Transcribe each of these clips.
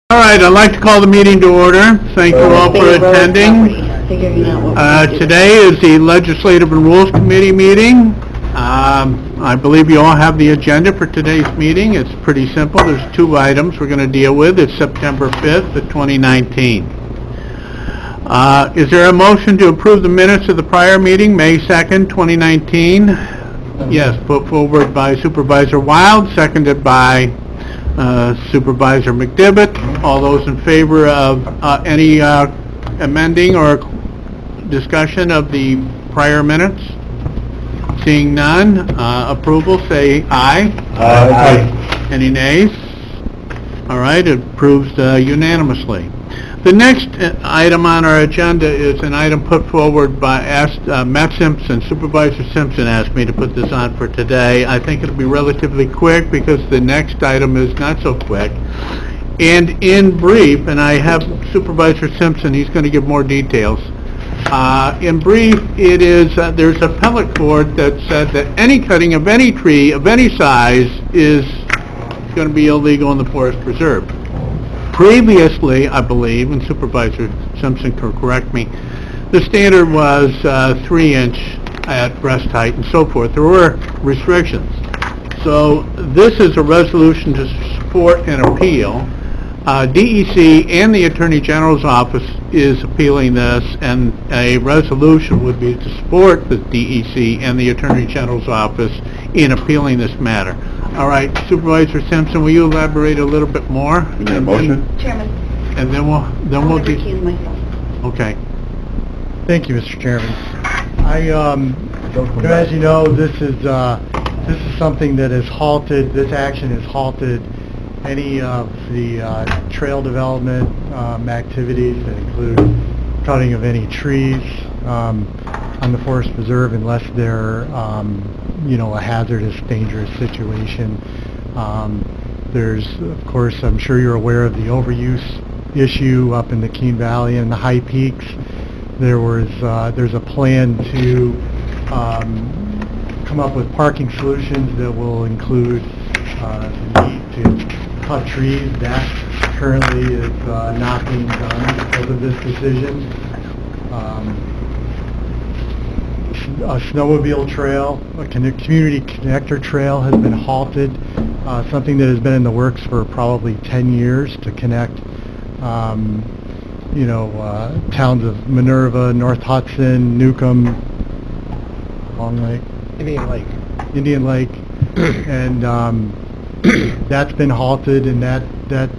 All right, I'd like to call the meeting to order. Thank you all for attending. Today is the Legislative and Rules Committee meeting. I believe you all have the agenda for today's meeting. It's pretty simple. There's two items we're going to deal with. It's September 5th of 2019. Is there a motion to approve the minutes of the prior meeting, May 2nd, 2019? Yes, put forward by Supervisor Wild, seconded by Supervisor McDivitt. All those in favor of any amending or discussion of the prior minutes? Seeing none, approval, say aye. Aye. Any nays? All right, it approves unanimously. The next item on our agenda is an item put forward by Matt Simpson. Supervisor Simpson asked me to put this on for today. I think it'll be relatively quick because the next item is not so quick. And in brief, and I have Supervisor Simpson, he's going to give more details. In brief, it is there's a appellate court that said that any cutting of any tree of any size is going to be illegal in the forest preserve. Previously, I believe, and Supervisor Simpson can correct me, the standard was 3-inch at breast height and so forth. There were restrictions. So this is a resolution to support an appeal. DEC and the Attorney General's office is appealing this, and a resolution would be to support the DEC and the Attorney General's office in appealing this matter. All right, Supervisor Simpson, will you elaborate a little bit more? You need a motion? Chairman, And then we'll I'll recuse myself. Okay. Thank you, Mr. Chairman. As you know, this is something that has halted. This action has halted any of the trail development activities that include cutting of any trees on the forest preserve unless they're a hazardous, dangerous situation. There's, of course, I'm sure you're aware of the overuse issue up in the Keene Valley and the High Peaks. There's a plan to come up with parking solutions that will include the need to cut trees. That currently is not being done because of this decision. A snowmobile trail, a community connector trail has been halted, something that has been in the works for probably 10 years to connect, towns of Minerva, North Hudson, Newcomb, Long Lake, Indian Lake, and that's been halted, and that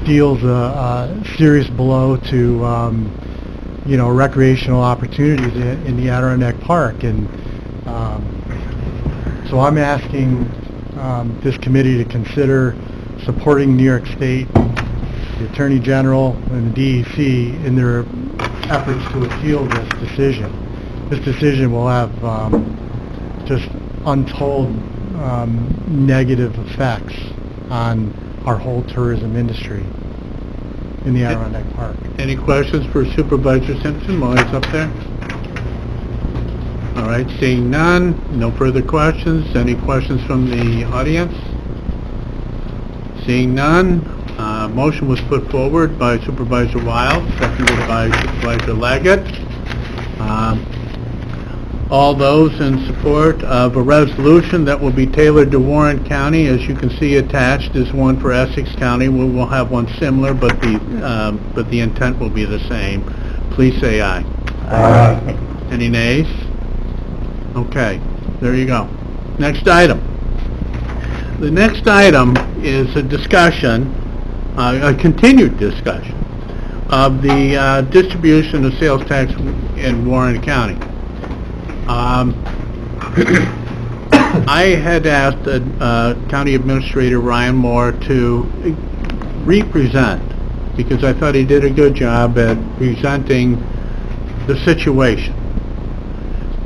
deals a serious blow to recreational opportunities in the Adirondack Park. And so I'm asking this committee to consider supporting New York State, the Attorney General, and the DEC in their efforts to appeal this decision. This decision will have just untold negative effects on our whole tourism industry in the Adirondack Park. Any questions for Supervisor Simpson while he's up there? All right, seeing none, no further questions. Any questions from the audience? Seeing none, motion was put forward by Supervisor Wild, seconded by Supervisor Leggett. All those in support of a resolution that will be tailored to Warren County, as you can see attached is one for Essex County. We will have one similar, but the intent will be the same. Please say aye. Aye. Any nays? Okay, there you go. Next item. The next item is a discussion, a continued discussion, of the distribution of sales tax in Warren County. I had asked County Administrator Ryan Moore to represent, because I thought he did a good job at presenting the situation.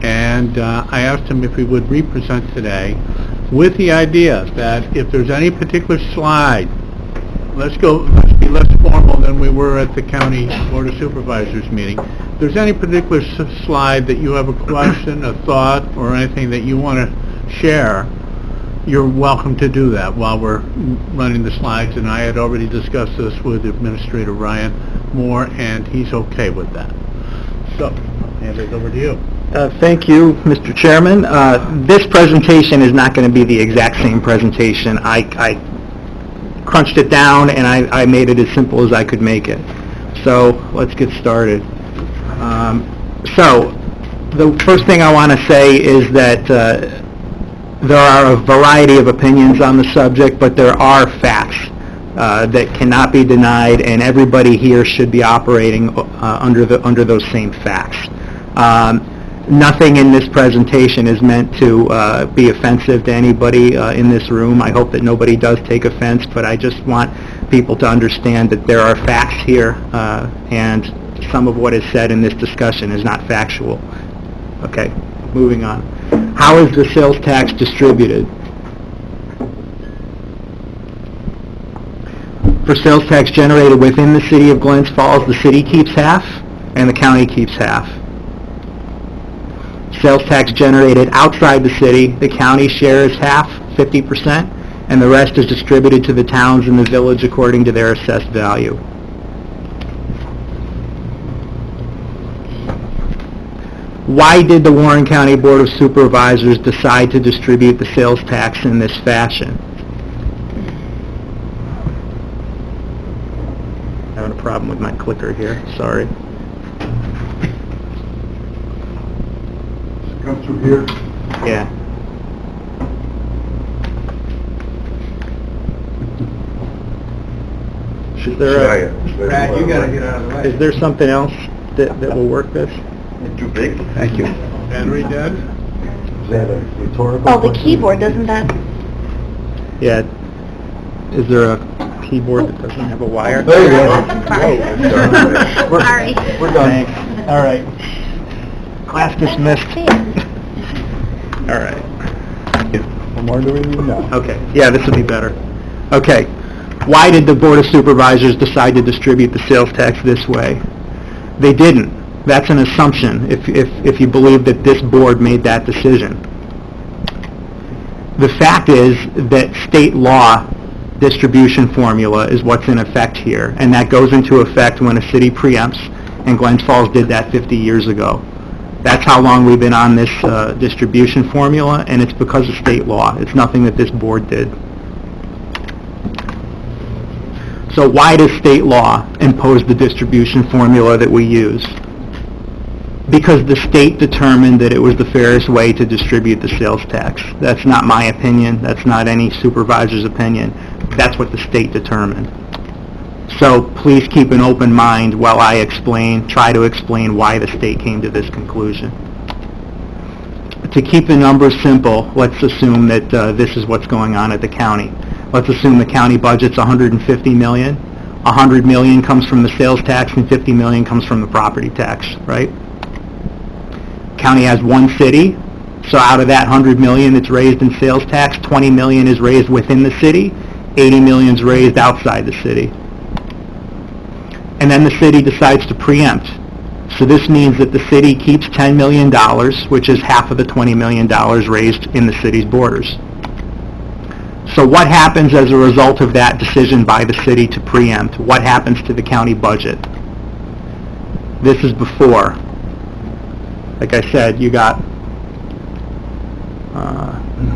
And I asked him if he would represent today with the idea that if there's any particular slide, let's be less formal than we were at the County Board of Supervisors meeting. If there's any particular slide that you have a question, a thought, or anything that you want to share, you're welcome to do that while we're running the slides, and I had already discussed this with Administrator Ryan Moore, and he's okay with that. So, I'll hand it over to you. Thank you, Mr. Chairman. This presentation is not going to be the exact same presentation. I crunched it down, and I made it as simple as I could make it. So, let's get started. So, the first thing I want to say is that there are a variety of opinions on the subject, but there are facts that cannot be denied, and everybody here should be operating under those same facts. Nothing in this presentation is meant to be offensive to anybody in this room. I hope that nobody does take offense, but I just want people to understand that there are facts here, and some of what is said in this discussion is not factual. Okay, moving on. How is the sales tax distributed? For sales tax generated within the city of Glens Falls, the city keeps half and the county keeps half. Sales tax generated outside the city, the county shares half, 50%, and the rest is distributed to the towns and the village according to their assessed value. Why did the Warren County Board of Supervisors decide to distribute the sales tax in this fashion? Having a problem with my clicker here, sorry. Come through here. Yeah. Is there Brad, you gotta get out of the way. is there something else that will work this? Too big? Thank you. Battery dead? Is that a rhetorical? Oh, the keyboard, doesn't that? Yeah. Is there a keyboard that doesn't have a wire? There you go. Sorry. Sorry. We're done. Thanks. All right. Class dismissed. All right. What more do we need now? Okay. Yeah, this will be better. Okay. Why did the Board of Supervisors decide to distribute the sales tax this way? They didn't. That's an assumption if you believe that this board made that decision. The fact is that state law distribution formula is what's in effect here, and that goes into effect when a city preempts, and Glens Falls did that 50 years ago. That's how long we've been on this distribution formula, and it's because of state law. It's nothing that this board did. So why does state law impose the distribution formula that we use? Because the state determined that it was the fairest way to distribute the sales tax. That's not my opinion. That's not any supervisor's opinion. That's what the state determined. So please keep an open mind while I try to explain why the state came to this conclusion. To keep the numbers simple, let's assume that this is what's going on at the county. Let's assume the county budget's $150 million. $100 million comes from the sales tax and $50 million comes from the property tax, right? County has one city, so out of that $100 million that's raised in sales tax, $20 million is raised within the city, $80 million is raised outside the city. And then the city decides to preempt. So this means that the city keeps $10 million, which is half of the $20 million raised in the city's borders. So what happens as a result of that decision by the city to preempt? What happens to the county budget? This is before. Like I said, you got,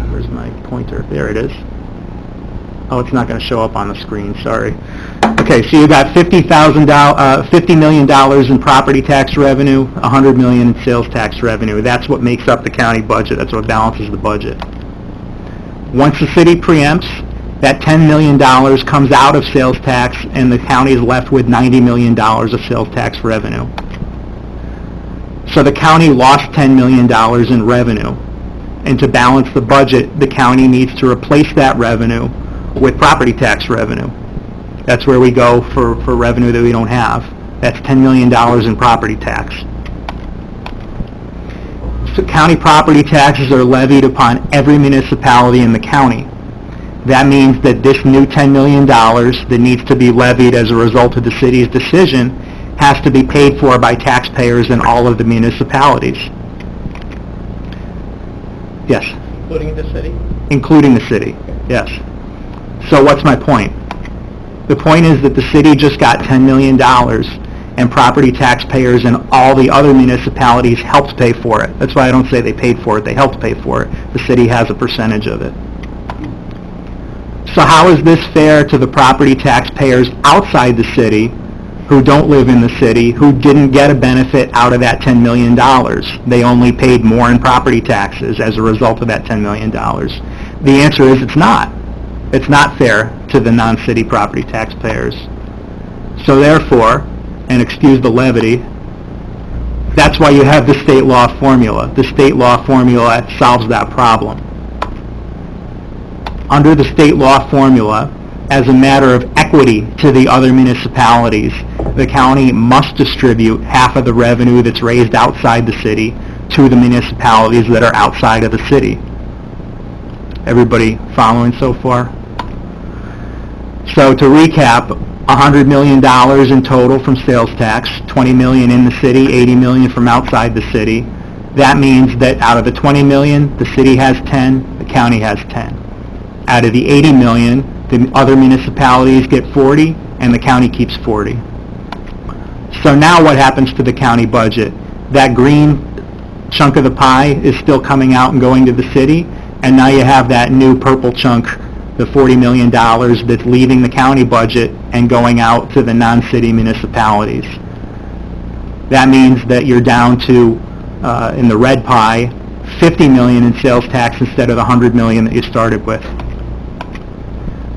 where's my pointer? There it is. Oh, it's not going to show up on the screen, sorry. Okay, so you got $50 million in property tax revenue, $100 million in sales tax revenue. That's what makes up the county budget. That's what balances the budget. Once the city preempts, that $10 million comes out of sales tax, and the county is left with $90 million of sales tax revenue. So the county lost $10 million in revenue, and to balance the budget, the county needs to replace that revenue with property tax revenue. That's where we go for revenue that we don't have. That's $10 million in property tax. So county property taxes are levied upon every municipality in the county. That means that this new $10 million that needs to be levied as a result of the city's decision has to be paid for by taxpayers in all of the municipalities. Yes? Including the city? including the city, yes. So what's my point? The point is that the city just got $10 million, and property taxpayers and all the other municipalities helped pay for it. That's why I don't say they paid for it, they helped pay for it. The city has a percentage of it. So how is this fair to the property taxpayers outside the city who don't live in the city, who didn't get a benefit out of that $10 million? They only paid more in property taxes as a result of that $10 million. The answer is it's not. It's not fair to the non-city property taxpayers. So therefore, and excuse the levity, that's why you have the state law formula. The state law formula solves that problem. Under the state law formula, as a matter of equity to the other municipalities, the county must distribute half of the revenue that's raised outside the city to the municipalities that are outside of the city. Everybody following so far? So to recap, $100 million in total from sales tax, $20 million in the city, $80 million from outside the city. That means that out of the $20 million, the city has 10, the county has 10. Out of the $80 million, the other municipalities get 40, and the county keeps 40. So now what happens to the county budget? That green chunk of the pie is still coming out and going to the city, and now you have that new purple chunk, the $40 million that's leaving the county budget and going out to the non-city municipalities. That means that you're down to, in the red pie, $50 million in sales tax instead of the $100 million that you started with.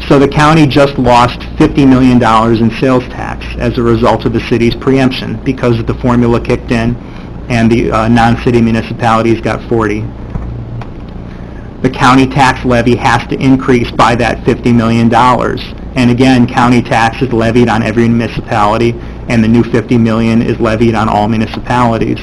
So the county just lost $50 million in sales tax as a result of the city's preemption because the formula kicked in and the non-city municipalities got 40. The county tax levy has to increase by that $50 million. And again, county tax is levied on every municipality, and the new $50 million is levied on all municipalities.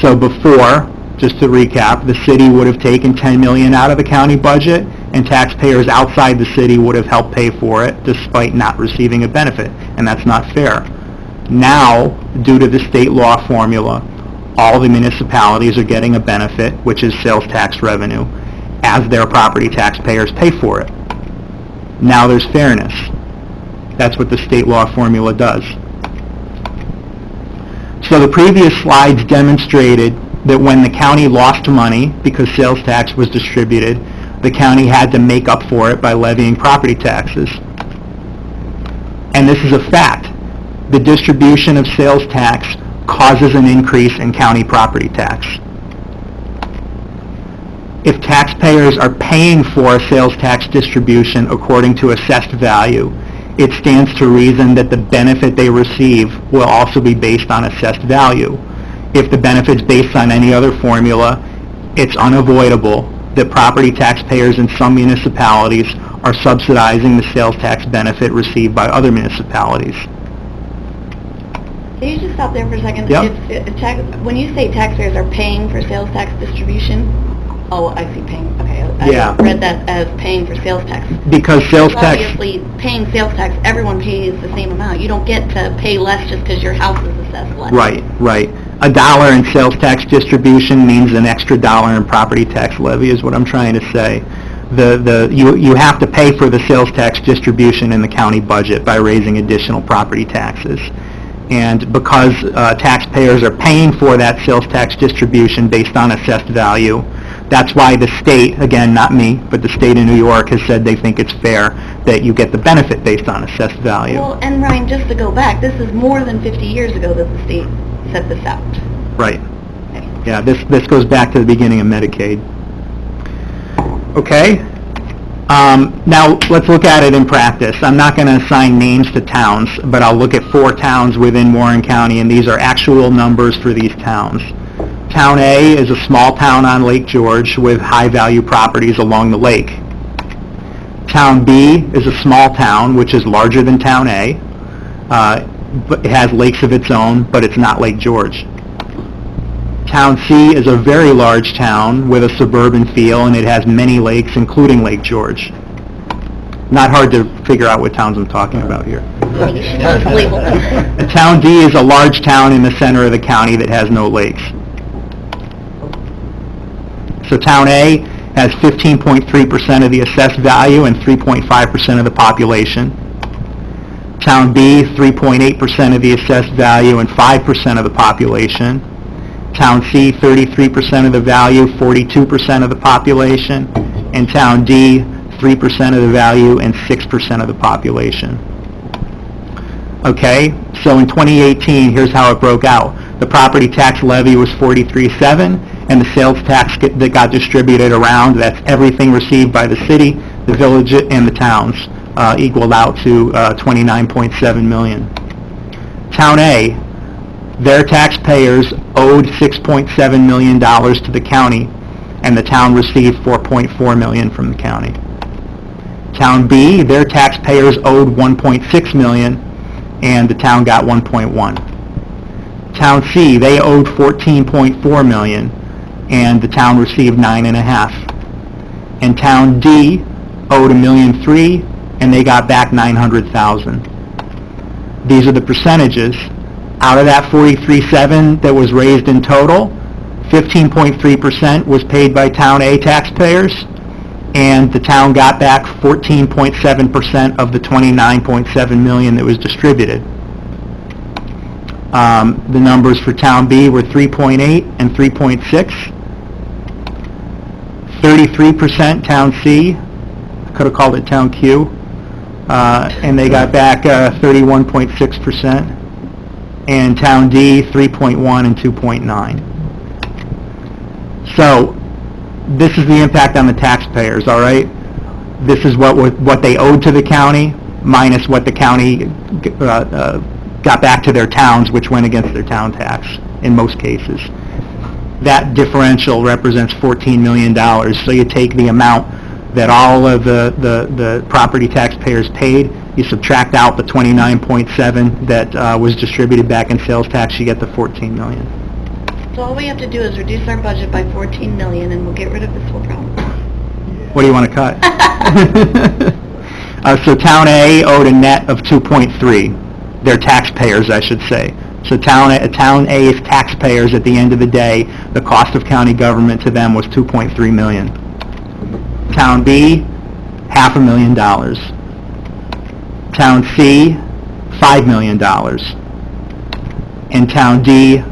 So before, just to recap, the city would have taken $10 million out of the county budget, and taxpayers outside the city would have helped pay for it despite not receiving a benefit, and that's not fair. Now, due to the state law formula, all the municipalities are getting a benefit, which is sales tax revenue, as their property taxpayers pay for it. Now there's fairness. That's what the state law formula does. So the previous slides demonstrated that when the county lost money because sales tax was distributed, the county had to make up for it by levying property taxes. And this is a fact. The distribution of sales tax causes an increase in county property tax. If taxpayers are paying for a sales tax distribution according to assessed value, it stands to reason that the benefit they receive will also be based on assessed value. If the benefit's based on any other formula, it's unavoidable that property taxpayers in some municipalities are subsidizing the sales tax benefit received by other municipalities. Can you just stop there for a second? Yep. When you say taxpayers are paying for sales tax distribution, oh, I see paying, okay. Yeah. I read that as paying for sales tax. Because sales tax... Obviously, paying sales tax, everyone pays the same amount. You don't get to pay less just because your house is assessed less. Right. $1 in sales tax distribution means an extra $1 in property tax levy is what I'm trying to say. You have to pay for the sales tax distribution in the county budget by raising additional property taxes. And because taxpayers are paying for that sales tax distribution based on assessed value, that's why the state, again, not me, but the state of New York has said they think it's fair that you get the benefit based on assessed value. Well, and Ryan, just to go back, this is more than 50 years ago that the state set this out. Right. Okay. Yeah, this goes back to the beginning of Medicaid. Okay. Now, let's look at it in practice. I'm not going to assign names to towns, but I'll look at 4 towns within Warren County, and these are actual numbers for these towns. Town A is a small town on Lake George with high-value properties along the lake. Town B is a small town, which is larger than Town A. But it has lakes of its own, but it's not Lake George. Town C is a very large town with a suburban feel, and it has many lakes, including Lake George. Not hard to figure out what towns I'm talking about here. You should just label them. Town D is a large town in the center of the county that has no lakes. So Town A has 15.3% of the assessed value and 3.5% of the population. Town B, 3.8% of the assessed value and 5% of the population. Town C, 33% of the value, 42% of the population. And Town D, 3% of the value and 6% of the population. Okay, so in 2018, here's how it broke out. The property tax levy was 43.7, and the sales tax that got distributed around, that's everything received by the city, the village, and the towns, equaled out to 29.7 million. Town A, their taxpayers owed $6.7 million to the county, and the town received $4.4 million from the county. Town B, their taxpayers owed $1.6 million, and the town got 1.1. Town C, they owed $14.4 million, and the town received 9.5. And Town D owed $1.3 million, and they got back 900,000. These are the percentages. Out of that 43.7 that was raised in total, 15.3% was paid by Town A taxpayers, and the town got back 14.7% of the 29.7 million that was distributed. The numbers for Town B were 3.8 and 3.6. 33% Town C, I could have called it Town Q, and they got back 31.6%. And Town D, 3.1 and 2.9. So, this is the impact on the taxpayers, all right? This is what they owed to the county, minus what the county got back to their towns, which went against their town tax, in most cases. That differential represents $14 million, so you take the amount that all of the property taxpayers paid, you subtract out the 29.7 that was distributed back in sales tax, you get the 14 million. So all we have to do is reduce our budget by 14 million and we'll get rid of this whole problem. What do you want to cut? So Town A owed a net of 2.3. Their taxpayers, I should say. So Town A's taxpayers, at the end of the day, the cost of county government to them was $2.3 million. Town B, $500,000. Town C, $5 million. And Town D,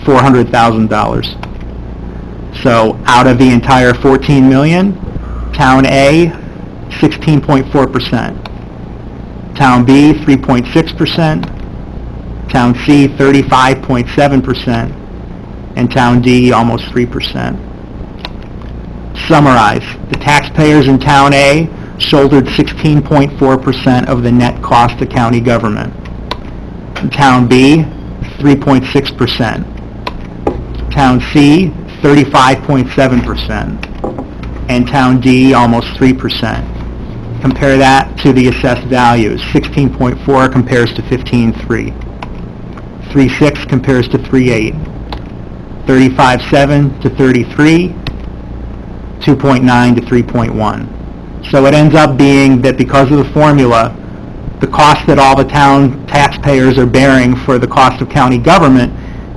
$400,000. So out of the entire 14 million, Town A, 16.4%. Town B, 3.6%. Town C, 35.7%. And Town D, almost 3%. Summarize, the taxpayers in Town A shouldered 16.4% of the net cost to county government. In Town B, 3.6%. Town C, 35.7%. And Town D, almost 3%. Compare that to the assessed values. 16.4 compares to 15.3. 3.6 compares to 3.8. 35.7 to 33. 2.9 to 3.1. So it ends up being that because of the formula, the cost that all the town taxpayers are bearing for the cost of county government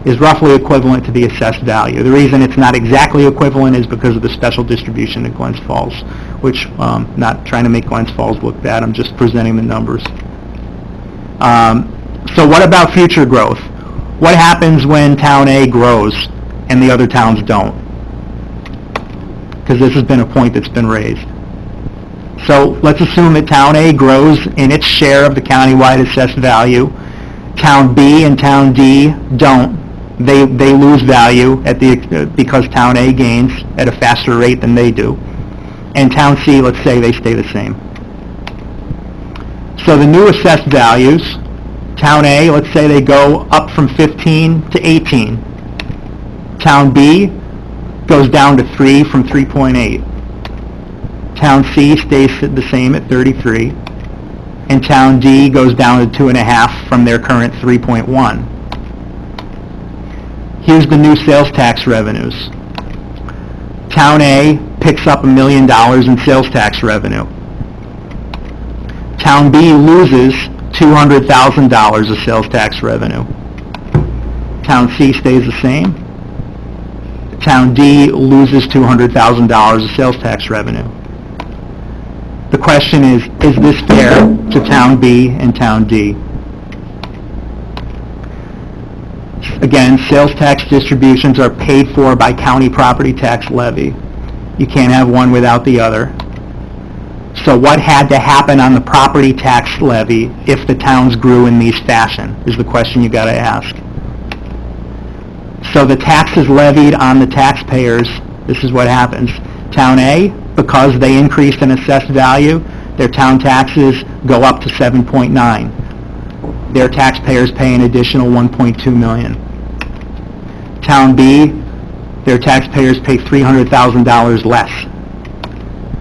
is roughly equivalent to the assessed value. The reason it's not exactly equivalent is because of the special distribution at Glens Falls, which, not trying to make Glens Falls look bad, I'm just presenting the numbers. So what about future growth? What happens when Town A grows and the other towns don't? Because this has been a point that's been raised. So let's assume that Town A grows in its share of the countywide assessed value. Town B and Town D don't. They lose value because Town A gains at a faster rate than they do. And Town C, let's say they stay the same. So the new assessed values, Town A, let's say they go up from 15 to 18. Town B goes down to 3 from 3.8. Town C stays the same at 33. And Town D goes down to 2.5 from their current 3.1. Here's the new sales tax revenues. Town A picks up $1 million in sales tax revenue. Town B loses $200,000 of sales tax revenue. Town C stays the same. Town D loses $200,000 of sales tax revenue. The question is this fair to Town B and Town D? Again, sales tax distributions are paid for by county property tax levy. You can't have one without the other. So what had to happen on the property tax levy if the towns grew in these fashion, is the question you gotta ask. So the taxes levied on the taxpayers, this is what happens. Town A, because they increased in assessed value, their town taxes go up to 7.9. Their taxpayers pay an additional 1.2 million. Town B, their taxpayers pay $300,000 less.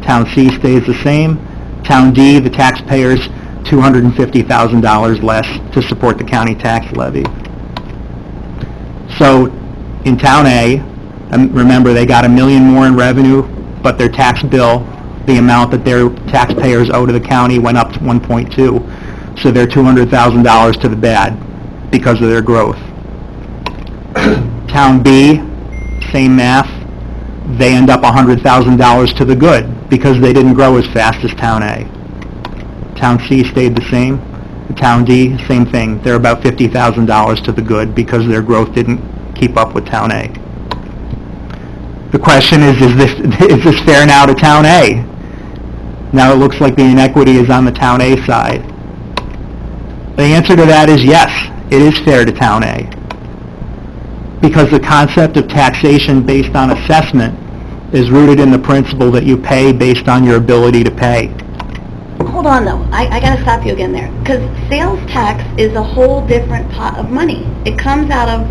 Town C stays the same. Town D, the taxpayers $250,000 less to support the county tax levy. So in Town A, remember they got $1 million more in revenue, but their tax bill, the amount that their taxpayers owe to the county went up to 1.2. So they're $200,000 to the bad because of their growth. Town B, same math, they end up $100,000 to the good because they didn't grow as fast as Town A. Town C stayed the same. Town D, same thing. They're about $50,000 to the good because their growth didn't keep up with Town A. The question is this fair now to Town A? Now it looks like the inequity is on the Town A side. The answer to that is yes, it is fair to Town A. Because the concept of taxation based on assessment is rooted in the principle that you pay based on your ability to pay. Hold on though, I gotta stop you again there, because sales tax is a whole different pot of money. It comes out of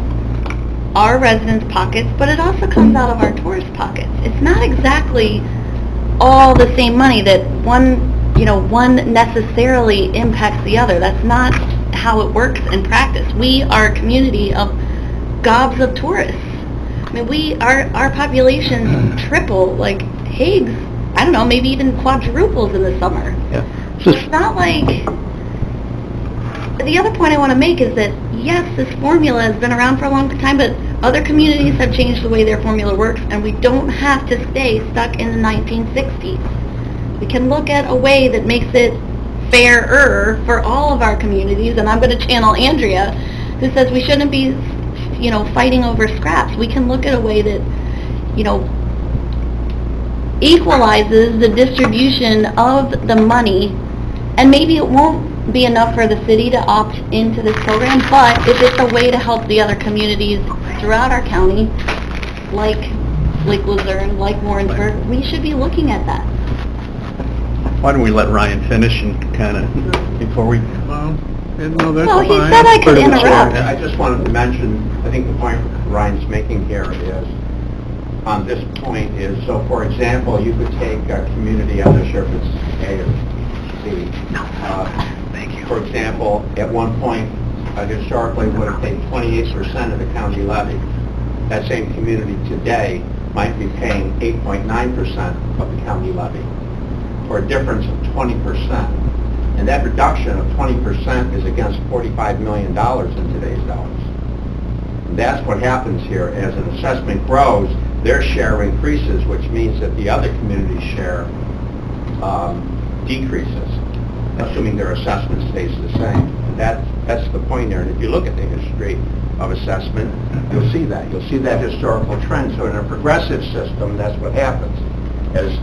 our residents' pockets, but it also comes out of our tourist pockets. It's not exactly all the same money that one necessarily impacts the other. That's not how it works in practice. We are a community of gobs of tourists. I mean, our population triple, like Hague's, I don't know, maybe even quadruples in the summer. Yeah. So it's not like... The other point I want to make is that, yes, this formula has been around for a long time, but other communities have changed the way their formula works, and we don't have to stay stuck in the 1960s. We can look at a way that makes it fairer for all of our communities, and I'm going to channel Andrea, who says we shouldn't be, fighting over scraps. We can look at a way that, equalizes the distribution of the money, and maybe it won't be enough for the city to opt into this program, but if it's a way to help the other communities throughout our county, like Lake Luzerne, like Warrensburg, we should be looking at that. Why don't we let Ryan finish and kind of, before we... No, that's Well, he fine. said I could Part of the chair. interrupt. I just wanted to mention, I think the point Ryan's making here is, on this point is, so for example, you could take a community, I'm not sure if it's A or C. Thank you. For example, at one point, historically would have paid 28% of the county levy. That same community today might be paying 8.9% of the county levy, for a difference of 20%. And that reduction of 20% is against $45 million in today's dollars. And that's what happens here. As an assessment grows, their share increases, which means that the other community's share decreases, assuming their assessment stays the same. And that's the point there. And if you look at the history of assessment, you'll see that. You'll see that historical trend. So in a progressive system, that's what happens. As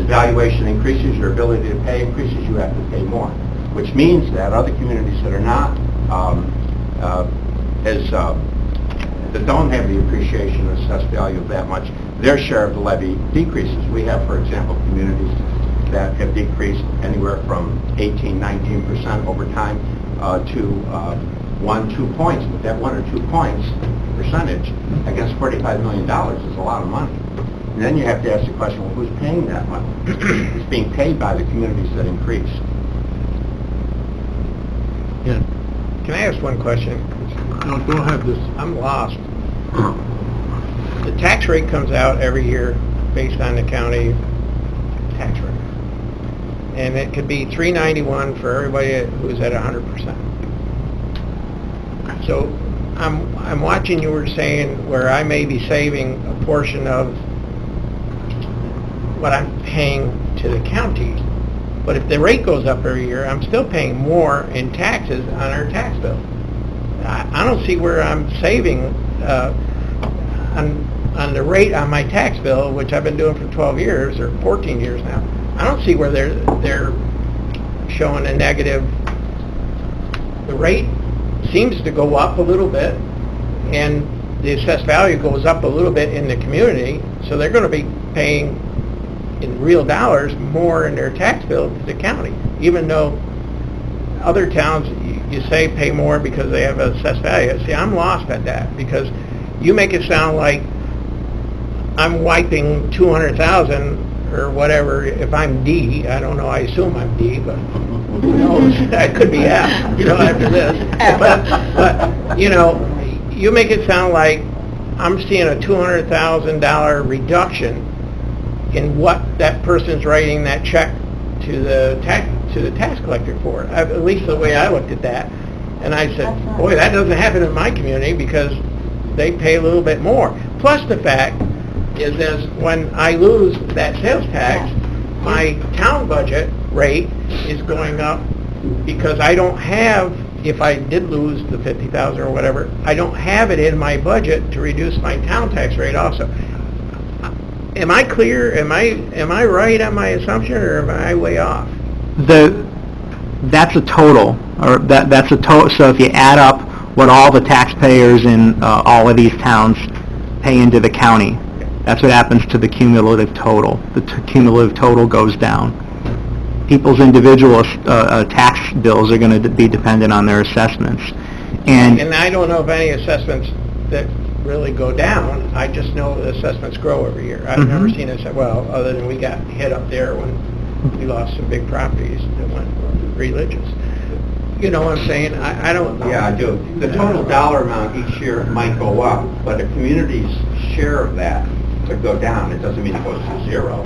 valuation increases, your ability to pay increases, you have to pay more. Which means that other communities that are not that don't have the appreciation of assessed value of that much, their share of the levy decreases. We have, for example, communities that have decreased anywhere from 18-19% over time to 1-2 points. But that 1 or 2 points percentage against $45 million is a lot of money. And then you have to ask the question, well, who's paying that money? It's being paid by the communities that increase. Yeah. Can I ask one question? No, go ahead. I'm lost. The tax rate comes out every year based on the county tax rate. And it could be $391 for everybody who's at 100%. So I'm watching you were saying where I may be saving a portion of what I'm paying to the county. But if the rate goes up every year, I'm still paying more in taxes on our tax bill. I don't see where I'm saving on the rate on my tax bill, which I've been doing for 12 years or 14 years now. I don't see where they're showing a negative. The rate seems to go up a little bit, and the assessed value goes up a little bit in the community, so they're going to be paying in real dollars more in their tax bill to the county, even though other towns, you say pay more because they have assessed value. See, I'm lost at that, because you make it sound like I'm wiping 200,000 or whatever. If I'm D, I don't know, I assume I'm D, but who knows? I could be F, after this. But you make it sound like I'm seeing a $200,000 reduction in what that person's writing that check to the tax collector for. At least the way I looked at that. And I said, boy, that doesn't happen in my community, because they pay a little bit more. Plus the fact is when I lose that sales tax, my town budget rate is going up, because I don't have, if I did lose the 50,000 or whatever, I don't have it in my budget to reduce my town tax rate also. Am I clear? Am I right on my assumption, or am I way off? That's a total, or that's a total. So if you add up what all the taxpayers in all of these towns pay into the county, that's what happens to the cumulative total. The cumulative total goes down. People's individual tax bills are going to be dependent on their assessments, and I don't know of any assessments that really go down. I just know the assessments grow every year. I've never seen it, other than we got hit up there when we lost some big properties that went religious. You know what I'm saying? I don't know. Yeah, I do. The total dollar amount each year might go up, but a community's share of that could go down. It doesn't mean it goes to zero.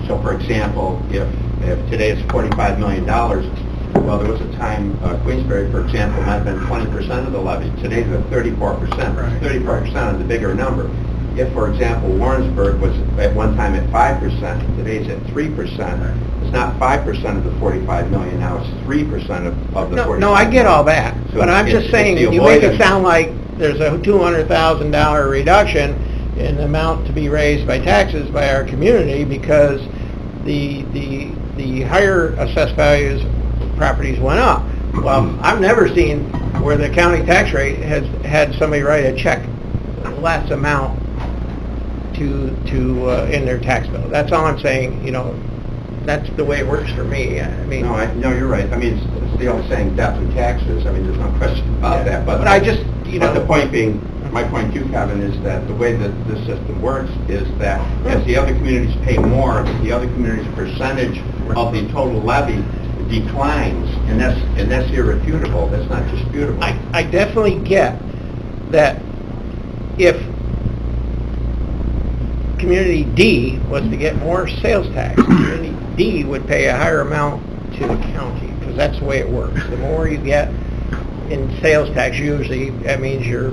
So, for example, if today it's $45 million, well, there was a time, Queensbury, for example, might have been 20% of the levy. Today's at 34%, 34% of the bigger number. If, for example, Warrensburg was at one time at 5%, today's at 3%, it's not 5% of the 45 million now, it's 3% of the 45 No, I get all that, So but I'm just saying, you make it sound like there's a $200,000 reduction in the amount to be raised by taxes by our community, because the higher assessed values properties went up. Well, I've never seen where the county tax rate has had somebody write a check less amount to in their tax bill. That's all I'm saying. That's the way it works for me. I mean, no, you're right. I mean, it's the old saying, death and taxes. I mean, there's no question about that. But I just, But the point being, my point too, Kevin, is that the way that this system works is that as the other communities pay more, the other communities' percentage of the total levy declines, and that's irrefutable. That's not disputable. I definitely get that if community D was to get more sales tax, community D would pay a higher amount to the county, because that's the way it works. The more you get in sales tax, usually that means your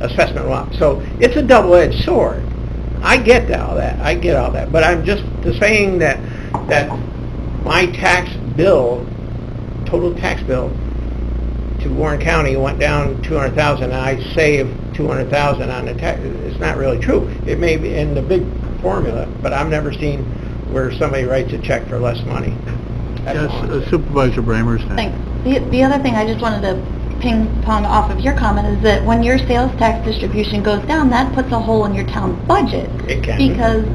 assessment will up. So it's a double-edged sword. I get all that. But I'm just saying that my tax bill, total tax bill to Warren County went down $200,000, and I saved $200,000 on the tax. It's not really true. It may be in the big formula, but I've never seen where somebody writes a check for less money. Yes, Supervisor Bramers. Thanks. The other thing I just wanted to ping pong off of your comment is that when your sales tax distribution goes down, that puts a hole in your town budget. It can. Because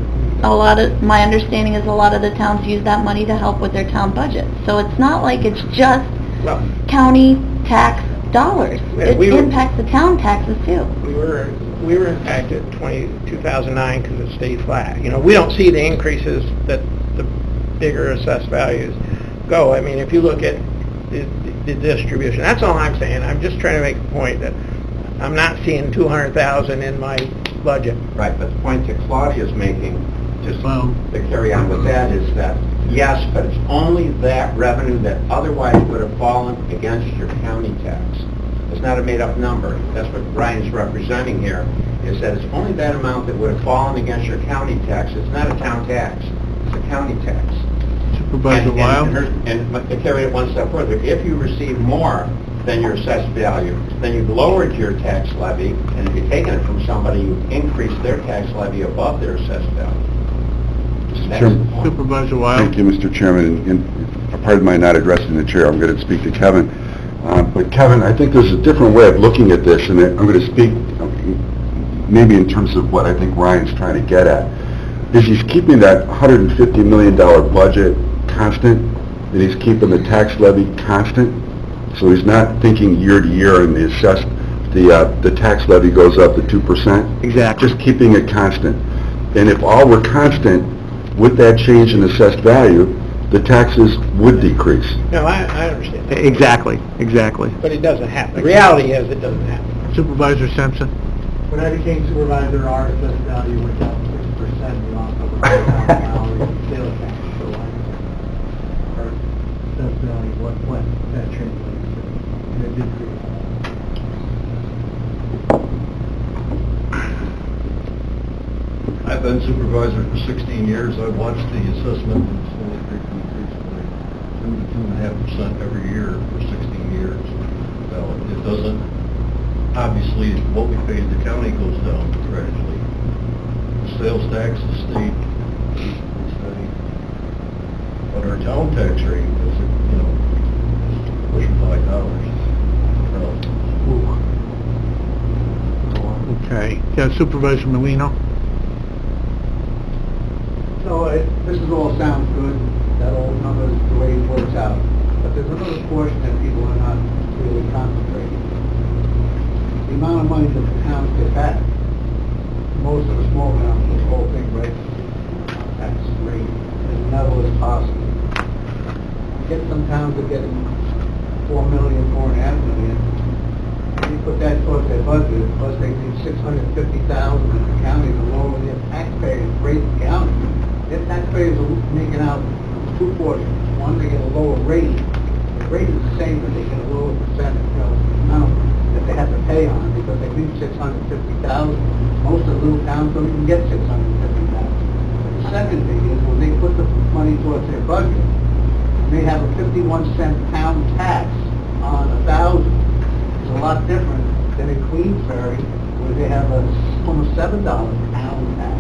my understanding is a lot of the towns use that money to help with their town budget. So it's not like it's just county tax dollars. It impacts the town taxes too. We were impacted 2009 because it stayed flat. We don't see the increases that the bigger assessed values go. I mean, if you look at the distribution, that's all I'm saying. I'm just trying to make a point that I'm not seeing $200,000 in my budget. Right, but the point that Claudia's making, just to carry on with that, is that yes, but it's only that revenue that otherwise would have fallen against your county tax. It's not a made-up number. That's what Ryan's representing here, is that it's only that amount that would have fallen against your county tax. It's not a town tax, it's a county tax. Supervisor Wild? And to carry it one step further, if you receive more than your assessed value, then you've lowered your tax levy, and if you've taken it from somebody, you've increased their tax levy above their assessed value. That's the point. Supervisor Wild? Thank you, Mr. Chairman, and pardon my not addressing the chair, I'm going to speak to Kevin. But Kevin, I think there's a different way of looking at this, and I'm going to speak maybe in terms of what I think Ryan's trying to get at. Is he's keeping that $150 million budget constant, and he's keeping the tax levy constant, so he's not thinking year to year and the tax levy goes up to 2%. Exactly. Just keeping it constant. And if all were constant, with that change in assessed value, the taxes would decrease. No, I understand that, Exactly, exactly. but it doesn't happen. The reality is, it doesn't happen. Supervisor Simpson? When I became supervisor, our assessed value went down 6%, we lost over $100,000 in sales tax. So our assessed value, what that translates to, and it decreased. I've been supervisor for 16 years. I've watched the assessment slowly increase by 2 to 2.5% every year for 16 years. Well, it doesn't, obviously, what we pay the county goes down gradually. The sales tax, the state, is steady. But our town tax rate is, pushing $5. Okay. Yeah, Supervisor Molino? So this is all sounds good, that old number is the way it works out, but there's another portion that people are not really concentrating. The amount of money that the towns get back, most of the small towns, this whole thing, right? Tax rate as level as possible. You get some towns that get 4 million, 4.5 million, and you put that towards their budget, plus they need 650,000 in the county to lower their taxpayers rate in the county. Their taxpayers are making out two portions. One, they get a lower rate. The rate is the same, but they get a lower percentage, amount that they have to pay on because they need 650,000. Most of the little towns don't even get 650,000. The second thing is when they put the money towards their budget, they have a 51-cent pound tax on 1,000. It's a lot different than in Queensbury, where they have a almost $7 pound tax.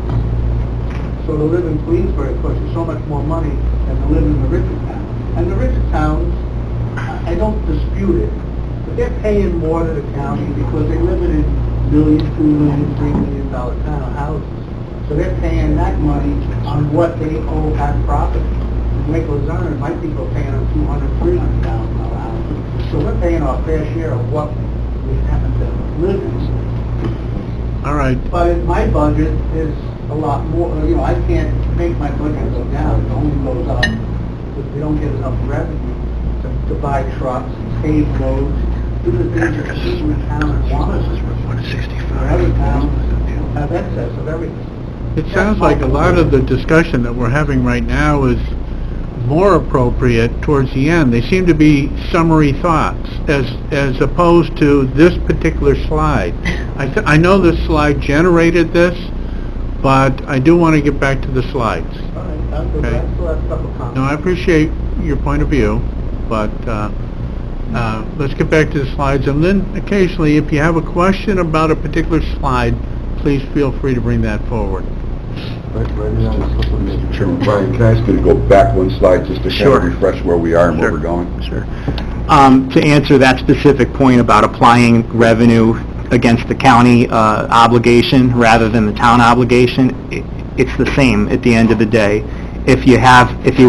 So to live in Queensbury costs you so much more money than to live in the richer towns. And the richer towns, I don't dispute it, but they're paying more to the county because they live in $1 million, $2 million, $3 million townhouses. So they're paying that money on what they owe as profit. In Lake Luzerne, my people are paying on $200,000, $300,000 houses. So we're paying our fair share of what we happen to live in. All right. But my budget is a lot more, I can't make my budget go down, it only goes up because we don't get enough revenue to buy trucks, pave roads, do the things that the people in town want us to do. Other towns have excess of everything. It sounds like a lot of the discussion that we're having right now is more appropriate towards the end. They seem to be summary thoughts as opposed to this particular slide. I know this slide generated this, but I do want to get back to the slides. All right, I'll go Okay. back, still have a couple of comments. Now, I appreciate your point of view, but let's get back to the slides. And then occasionally, if you have a question about a particular slide, please feel free to bring that forward. Mr. Chairman, Brian, can I ask you to go back one slide just to kind Sure. of refresh where we are and where Sure. we're going? Sure. To answer that specific point about applying revenue against the county obligation rather than the town obligation, it's the same at the end of the day. If you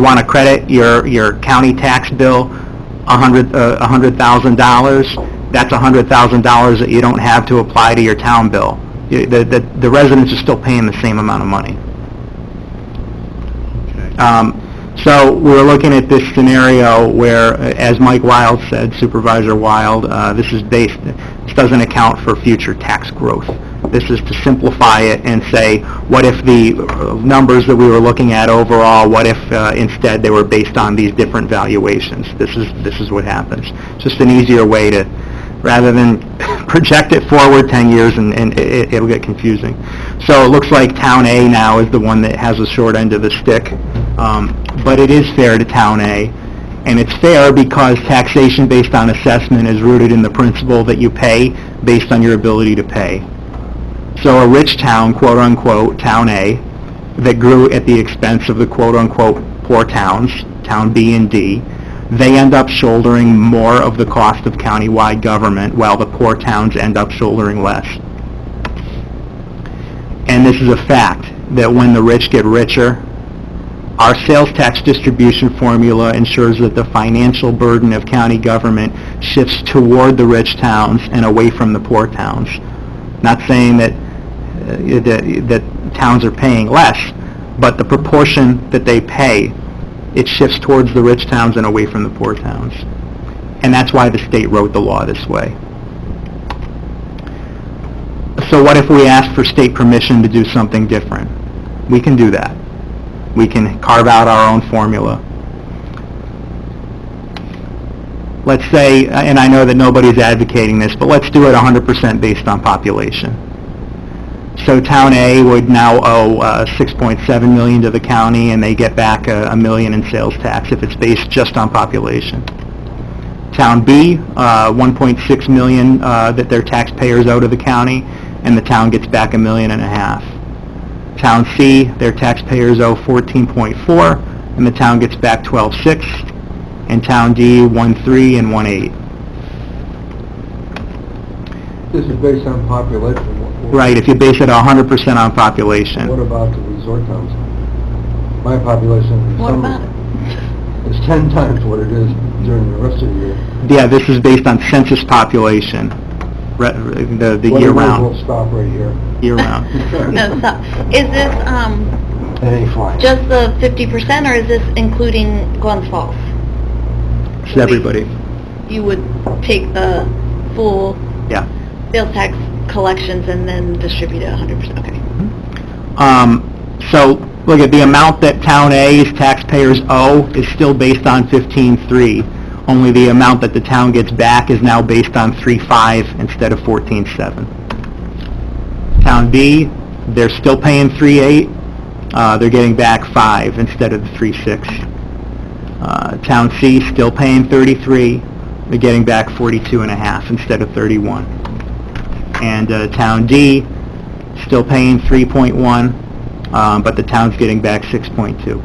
want to credit your county tax bill $100,000, that's $100,000 that you don't have to apply to your town bill. The residents are still paying the same amount of money. Okay. So we're looking at this scenario where, as Mike Wild said, Supervisor Wild, this doesn't account for future tax growth. This is to simplify it and say, what if the numbers that we were looking at overall, what if instead they were based on these different valuations? This is what happens. Just an easier way to rather than project it forward 10 years and it'll get confusing. So it looks like Town A now is the one that has the short end of the stick, but it is fair to Town A, and it's fair because taxation based on assessment is rooted in the principle that you pay based on your ability to pay. So a rich town, quote-unquote, Town A, that grew at the expense of the quote-unquote poor towns, Town B and D, they end up shouldering more of the cost of countywide government, while the poor towns end up shouldering less. And this is a fact, that when the rich get richer, our sales tax distribution formula ensures that the financial burden of county government shifts toward the rich towns and away from the poor towns. Not saying that towns are paying less, but the proportion that they pay, it shifts towards the rich towns and away from the poor towns. And that's why the state wrote the law this way. So what if we ask for state permission to do something different? We can do that. We can carve out our own formula. Let's say, and I know that nobody's advocating this, but let's do it 100% based on population. So Town A would now owe $6.7 million to the county, and they get back $1 million in sales tax if it's based just on population. Town B, $1.6 million that their taxpayers owe to the county, and the town gets back $1.5 million. Town C, their taxpayers owe $14.4, and the town gets back $12.6. And Town D, 1.3 and 1.8. This is based on population. Right, if you base it 100% on population. What about the resort towns? My population What about it? is 10 times what it is during the rest of the year. Yeah, this is based on census population, the year-round. We'll stop right here. Year-round. No, stop. Is this, It ain't flying. just the 50%, or is this including Glens Falls? It's everybody. You would take the full Yeah. sales tax collections and then distribute it 100%, okay. So, look at the amount that Town A's taxpayers owe is still based on 15.3. Only the amount that the town gets back is now based on 3.5 instead of 14.7. Town B, they're still paying 3.8. They're getting back 5 instead of the 3.6. Town C, still paying 33. They're getting back 42.5 instead of 31. And Town D, still paying 3.1, but the town's getting back 6.2.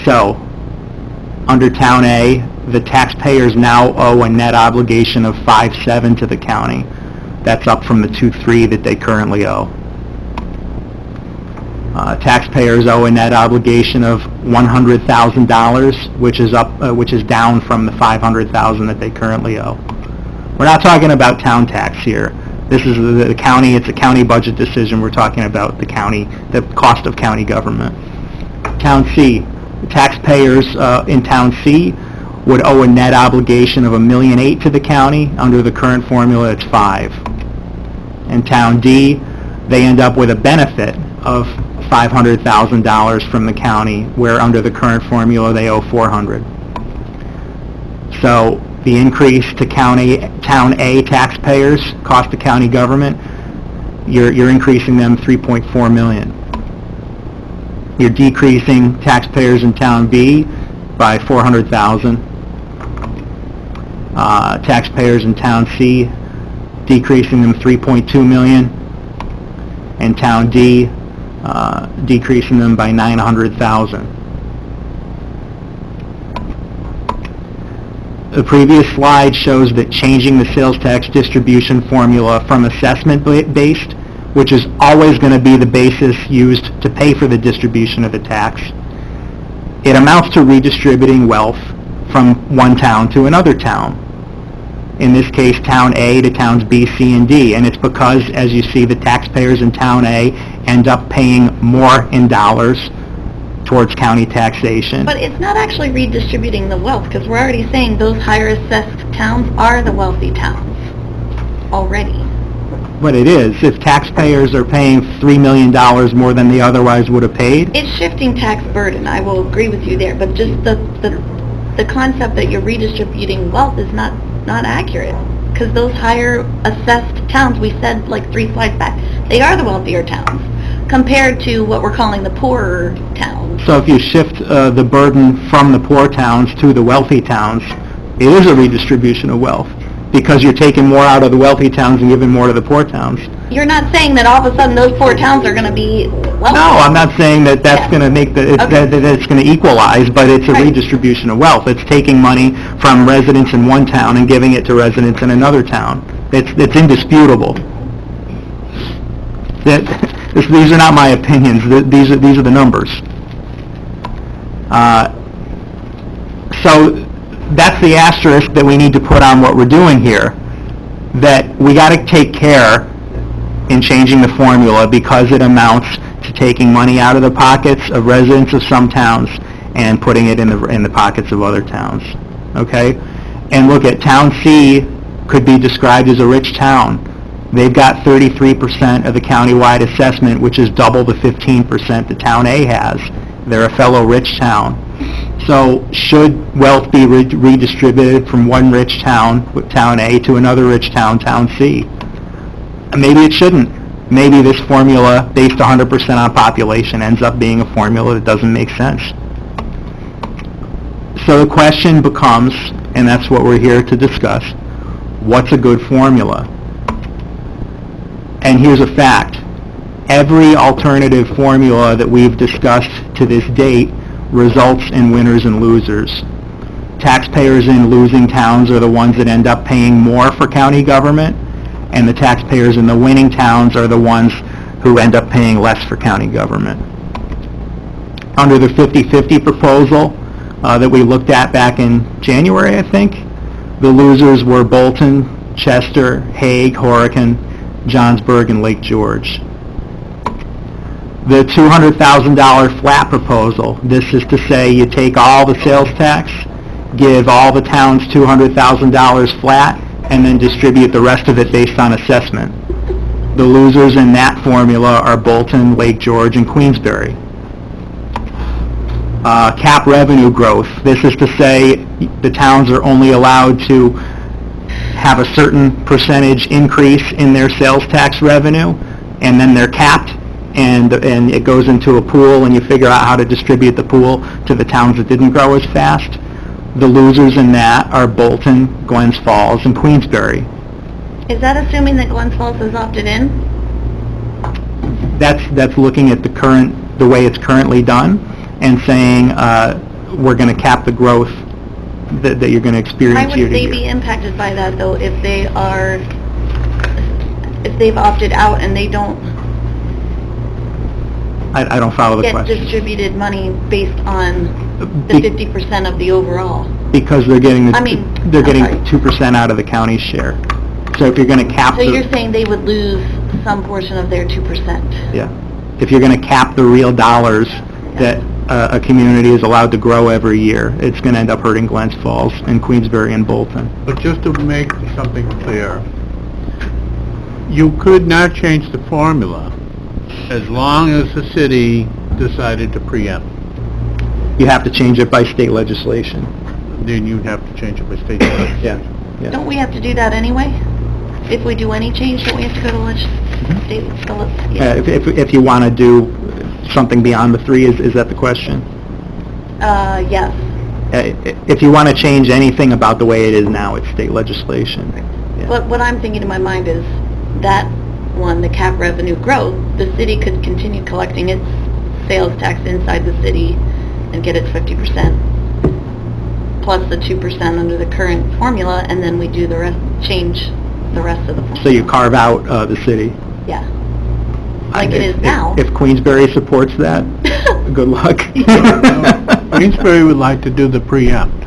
So, under Town A, the taxpayers now owe a net obligation of 5.7 to the county. That's up from the 2.3 that they currently owe. Taxpayers owe a net obligation of $100,000, which is down from the $500,000 that they currently owe. We're not talking about town tax here. This is the county. It's a county budget decision. We're talking about the county, the cost of county government. Town C, the taxpayers in Town C would owe a net obligation of $1.8 million to the county. Under the current formula, it's 5. In Town D, they end up with a benefit of $500,000 from the county, where under the current formula they owe $400,000. So the increase to Town A taxpayers, cost to county government, you're increasing them $3.4 million. You're decreasing taxpayers in Town B by $400,000. Taxpayers in Town C, decreasing them $3.2 million. And Town D, decreasing them by $900,000. The previous slide shows that changing the sales tax distribution formula from assessment-based, which is always going to be the basis used to pay for the distribution of the tax, it amounts to redistributing wealth from one town to another town. In this case, Town A to Towns B, C, and D, and it's because, as you see, the taxpayers in Town A end up paying more in dollars towards county taxation. But it's not actually redistributing the wealth, because we're already saying those higher assessed towns are the wealthy towns already. But it is. If taxpayers are paying $3 million more than they otherwise would have paid, It's shifting tax burden, I will agree with you there, but just the the concept that you're redistributing wealth is not accurate. Because those higher assessed towns, we said like 3 slides back, they are the wealthier towns compared to what we're calling the poorer towns. So if you shift the burden from the poor towns to the wealthy towns, it is a redistribution of wealth, because you're taking more out of the wealthy towns and giving more to the poor towns. You're not saying that all of a sudden those poor towns are going to be wealthy? No, I'm not saying that that's Yeah. going to make that it's going to equalize, but it's a Right. redistribution of wealth. It's taking money from residents in one town and giving it to residents in another town. It's indisputable. These are not my opinions. These are the numbers. So that's the asterisk that we need to put on what we're doing here. That we got to take care in changing the formula, because it amounts to taking money out of the pockets of residents of some towns and putting it in the pockets of other towns. Okay? And look at Town C could be described as a rich town. They've got 33% of the countywide assessment, which is double the 15% that Town A has. They're a fellow rich town. So should wealth be redistributed from one rich town, Town A, to another rich town, Town C? Maybe it shouldn't. Maybe this formula, based 100% on population, ends up being a formula that doesn't make sense. So the question becomes, and that's what we're here to discuss, what's a good formula? And here's a fact. Every alternative formula that we've discussed to this date results in winners and losers. Taxpayers in losing towns are the ones that end up paying more for county government, and the taxpayers in the winning towns are the ones who end up paying less for county government. Under the 50-50 proposal that we looked at back in January, I think, the losers were Bolton, Chester, Hague, Horicon, Johnsburg, and Lake George. The $200,000 flat proposal, this is to say you take all the sales tax, give all the towns $200,000 flat, and then distribute the rest of it based on assessment. The losers in that formula are Bolton, Lake George, and Queensbury. Cap revenue growth, this is to say the towns are only allowed to have a certain percentage increase in their sales tax revenue, and then they're capped, and it goes into a pool, and you figure out how to distribute the pool to the towns that didn't grow as fast. The losers in that are Bolton, Glens Falls, and Queensbury. Is that assuming that Glens Falls has opted in? That's looking at the way it's currently done, and saying we're going to cap the growth that you're going to experience Why year would to they year. be impacted by that, though, if they've opted out and they don't I don't follow the get question. distributed money based on the Be- 50% of the overall? Because they're getting I mean, they're I'm getting sorry. 2% out of the county's share. So if you're going to cap So the... you're saying they would lose some portion of their 2%? Yeah. If you're going to cap the real dollars that a community is allowed to grow every year, it's going to end up hurting Glens Falls and Queensbury and Bolton. But just to make something clear, you could not change the formula as long as the city decided to preempt. You have to change it by state legislation. Then you'd have to change it by state legislation. Yeah. Don't we have to do that anyway? If we do any change, don't we have to go to state? Yeah. If you want to do something beyond the 3, is that the question? Yes. If you want to change anything about the way it is now, it's state legislation. Yeah. But what I'm thinking in my mind is that one, the cap revenue growth, the city could continue collecting its sales tax inside the city and get its 50%, plus the 2% under the current formula, and then we do the rest, change the rest of the formula. So you carve out the city. Yeah. Like it is now. If Queensbury supports that, good luck. Queensbury would like to do the preempt.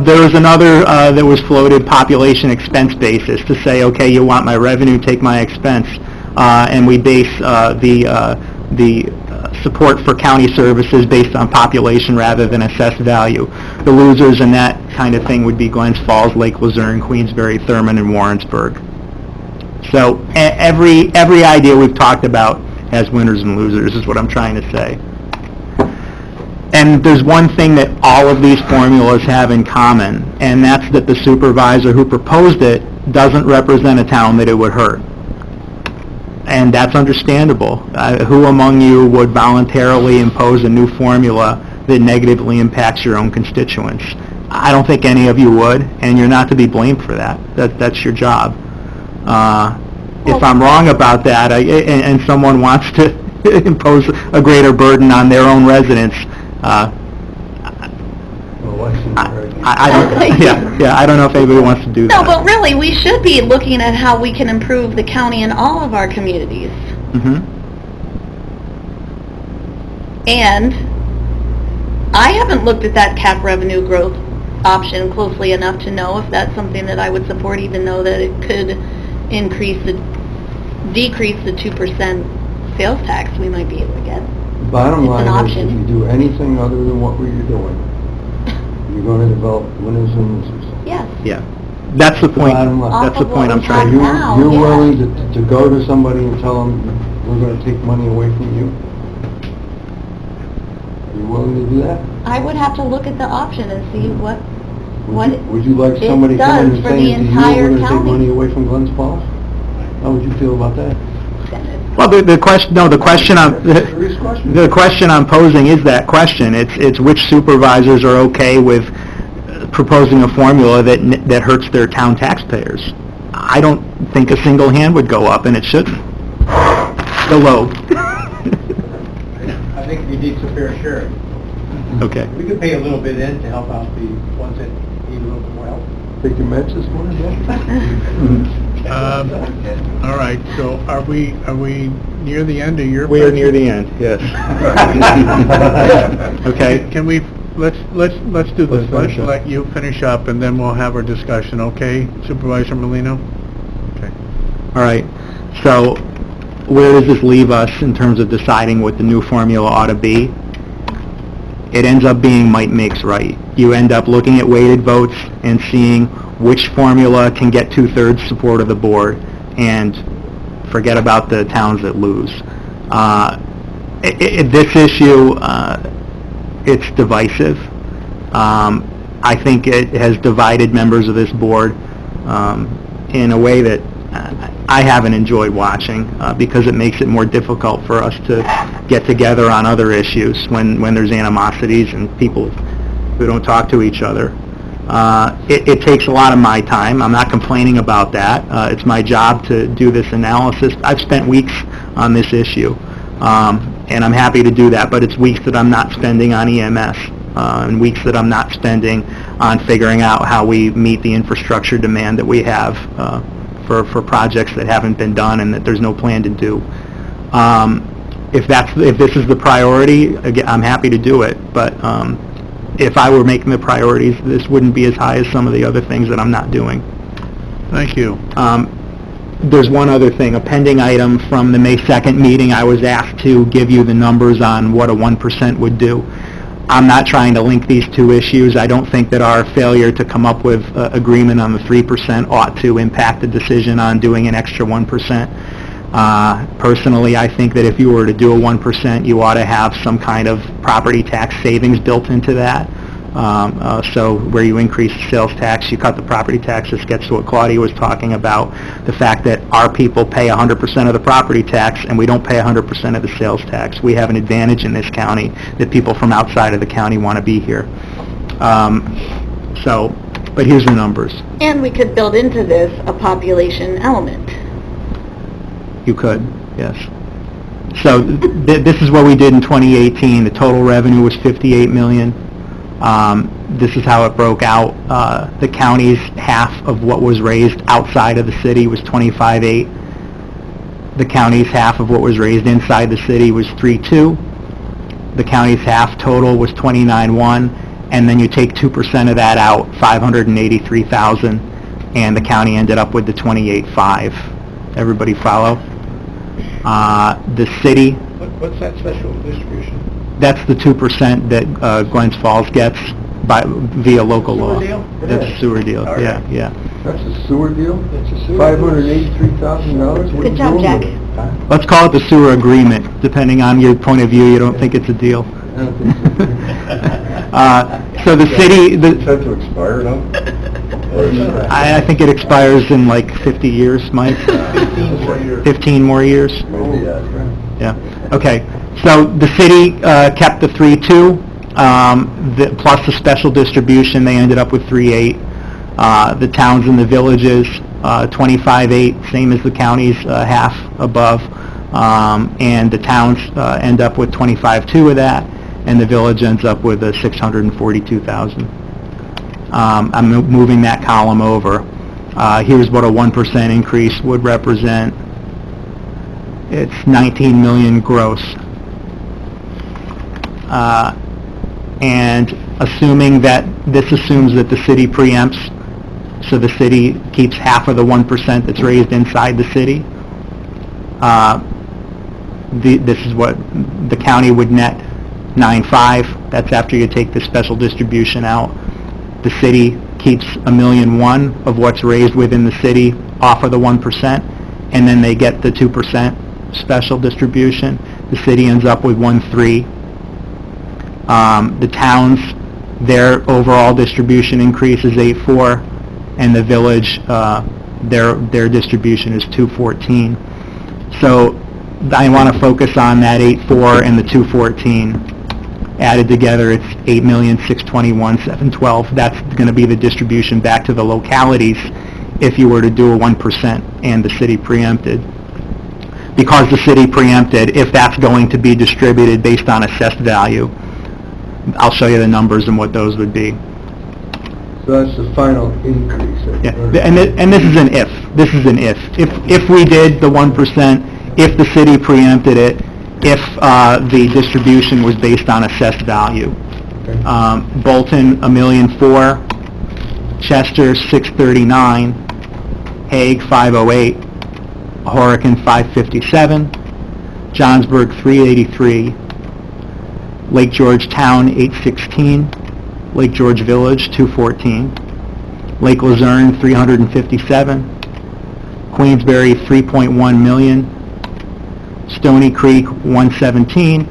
There was another that was floated, population expense basis, to say, okay, you want my revenue, take my expense, and we base the support for county services based on population rather than assessed value. The losers in that kind of thing would be Glens Falls, Lake Luzerne, Queensbury, Thurman, and Warrensburg. So every idea we've talked about has winners and losers, is what I'm trying to say. And there's one thing that all of these formulas have in common, and that's that the supervisor who proposed it doesn't represent a town that it would hurt. And that's understandable. Who among you would voluntarily impose a new formula that negatively impacts your own constituents? I don't think any of you would, and you're not to be blamed for that. That's your job. If I'm wrong about that, and someone wants to impose a greater burden on their own residents, I don't know if anybody wants to do that. No, but really, we should be looking at how we can improve the county and all of our communities. Mhm. And I haven't looked at that cap revenue growth option closely enough to know if that's something that I would support, even though that it could decrease the 2% sales tax we might be able to get. Bottom It's an line is, option. if you do anything other than what we're doing, you're going to develop winners and losers. Yes. Yeah. That's the point. Bottom line. That's the point I'm Off trying of to... what we have now, You're yes. willing to go to somebody and tell them, we're going to take money away from you? Are you willing to do that? I would have to look at the option and see what Would you like it somebody coming does and for the saying to you, entire we're going to take county. money away from Glens Falls? How would you feel about that? Well, the question I'm posing is that question. It's which supervisors are okay with proposing a formula that hurts their town taxpayers. I don't think a single hand would go up, and it shouldn't. Hello. I think we need some fair sharing. Okay. We could pay a little bit in to help out the ones that need a little bit more help. Take your meds this morning, All right, so are we near the end of your... We are near the end, yes. Okay. Can we, let's do this. Let's finish Let's up. let you finish up, and then we'll have our discussion, okay? Supervisor Molino? Okay. All right. So where does this leave us in terms of deciding what the new formula ought to be? It ends up being might makes right. You end up looking at weighted votes and seeing which formula can get 2/3 support of the board, and forget about the towns that lose. This issue, it's divisive. I think it has divided members of this board in a way that I haven't enjoyed watching, because it makes it more difficult for us to get together on other issues when there's animosities and people who don't talk to each other. It takes a lot of my time. I'm not complaining about that. It's my job to do this analysis. I've spent weeks on this issue, and I'm happy to do that, but it's weeks that I'm not spending on EMS, and weeks that I'm not spending on figuring out how we meet the infrastructure demand that we have for projects that haven't been done and that there's no plan to do. If this is the priority, again, I'm happy to do it, but if I were making the priorities, this wouldn't be as high as some of the other things that I'm not doing. Thank you. There's one other thing, a pending item from the May 2nd meeting. I was asked to give you the numbers on what a 1% would do. I'm not trying to link these two issues. I don't think that our failure to come up with agreement on the 3% ought to impact the decision on doing an extra 1%. Personally, I think that if you were to do a 1%, you ought to have some kind of property tax savings built into that. So where you increase the sales tax, you cut the property tax. This gets to what Claudia was talking about, the fact that our people pay 100% of the property tax and we don't pay 100% of the sales tax. We have an advantage in this county that people from outside of the county want to be here. But here's the numbers. And we could build into this a population element. You could, yes. So this is what we did in 2018. The total revenue was $58 million. This is how it broke out. The county's half of what was raised outside of the city was $25.8. The county's half of what was raised inside the city was $3.2. The county's half total was $29.1, and then you take 2% of that out, $583,000, and the county ended up with the $28.5. Everybody follow? The city, What's that special distribution? that's the 2% that Glens Falls gets via local Sewer law. deal? That's a sewer deal, All right. yeah. That's a sewer deal? It's a sewer. $583,000? What are Good you job, doing Jack. with it? Let's call it the sewer agreement, depending on your point of view, you don't think it's a deal. So the city, Is that to expire now? Or is it- I think it expires in like 50 years, Mike? 15 more years. 15 more years? Maybe, Yeah, okay. So the city kept the 3.2, plus the special distribution, they ended up with 3.8. The towns and the villages, 25.8, same as the counties, half above. And the towns end up with 25.2 of that, and the village ends up with 642,000. I'm moving that column over. Here's what a 1% increase would represent. It's 19 million gross. And assuming that, this assumes that the city preempts, so the city keeps half of the 1% that's raised inside the city. This is what the county would net 9.5. That's after you take the special distribution out. The city keeps $1.1 million of what's raised within the city off of the 1%, and then they get the 2% special distribution. The city ends up with 1.3. The towns, their overall distribution increase is 8.4, and the village, their distribution is 2.14. So I want to focus on that 8.4 and the 2.14. Added together, it's 8,621,712. That's going to be the distribution back to the localities if you were to do a 1% and the city preempted. Because the city preempted, if that's going to be distributed based on assessed value, I'll show you the numbers and what those would be. So that's the final increase. Yeah, and this is an if. This is an if. If we did the 1%, if the city preempted it, if the distribution was based on assessed value. Bolton, $1.4 million, Chester, $639, Hague, $508, Horicon, $557, Johnsburg, $383, Lake George Town, $816, Lake George Village, $214, Lake Luzerne, $357, Queensbury, $3.1 million, Stony Creek, $117,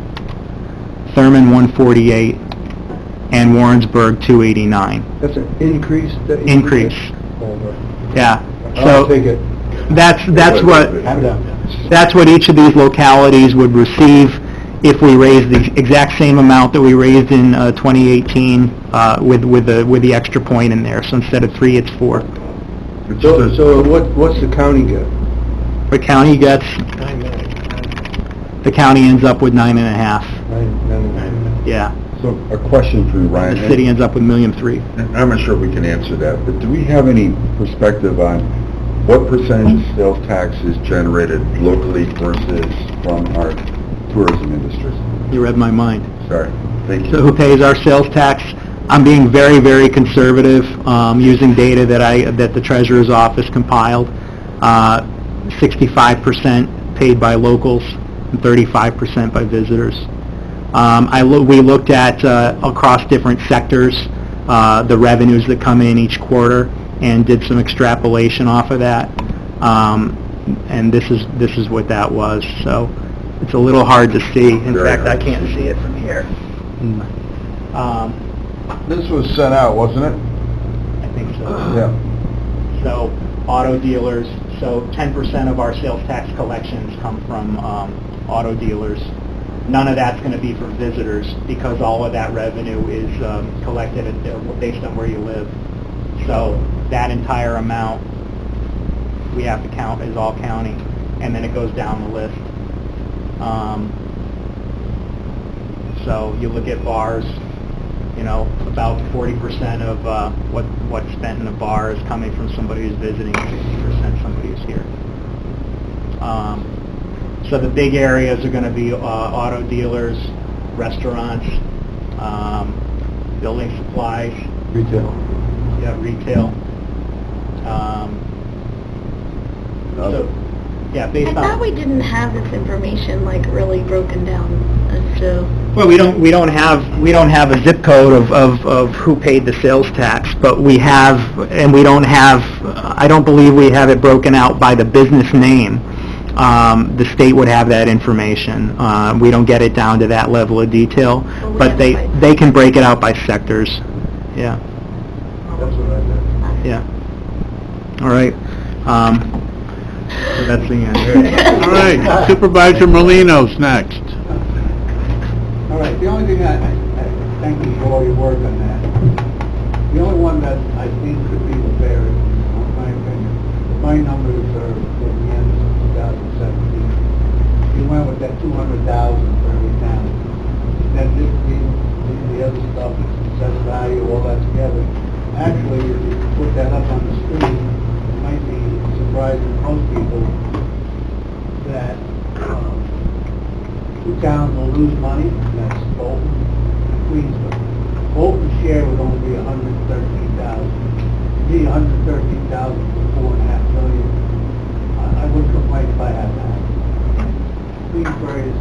Thurman, $148, and Warrensburg, $289. That's an increase? Increase. Yeah. I'll So take it. that's what each of these localities would receive if we raise the exact same amount that we raised in 2018 with the extra point in there. So instead of 3, it's 4. So what's the county get? The county gets, 9 million. the county ends up with 9.5. Yeah. So a question for you, Ryan. The city ends up with $1.3 million. I'm not sure if we can answer that, but do we have any perspective on what percentage of sales tax is generated locally versus from our tourism industry? You read my mind. Sorry, thank you. So who pays our sales tax? I'm being very, very conservative, using data that the Treasurer's Office compiled. 65% paid by locals and 35% by visitors. We looked at across different sectors the revenues that come in each quarter and did some extrapolation off of that. And this is what that was. So it's a little hard to see. In Very fact, I hard to can't see. see it from here. This was sent out, wasn't it? I think so. Yeah. So auto dealers, so 10% of our sales tax collections come from auto dealers. None of that's going to be for visitors because all of that revenue is collected based on where you live. So that entire amount we have to count as all county, and then it goes down the list. So you look at bars, you know, about 40% of what's spent in a bar is coming from somebody who's visiting, 60% somebody who's here. So the big areas are going to be auto dealers, restaurants, building supplies. Retail. Yeah, retail. So, yeah, I based thought on... we didn't have this information like really broken down as to... Well, we don't have a zip code of who paid the sales tax, but we have, and we don't have, I don't believe we have it broken out by the business name. the state would have that information. We don't get it down to that level of detail, but they can break it out by sectors. Yeah. That's what I did. Yeah. All right. That's the end. All right, Supervisor Molino's next. All right, the only thing I thank you for all your work on that. The only one that I think could be the fairest, in my opinion, my numbers are at the end of 2017. You went with that 200,000 for every town. Then just the other stuff, assessed value, all that together. Actually, if you put that up on the screen, it might be surprising to most people that two towns will lose money, and that's Bolton and Queensborough. Bolton's share would only be $113,000. To me, $113,000 for $4.5 million. I wouldn't complain if I had that. Queensborough is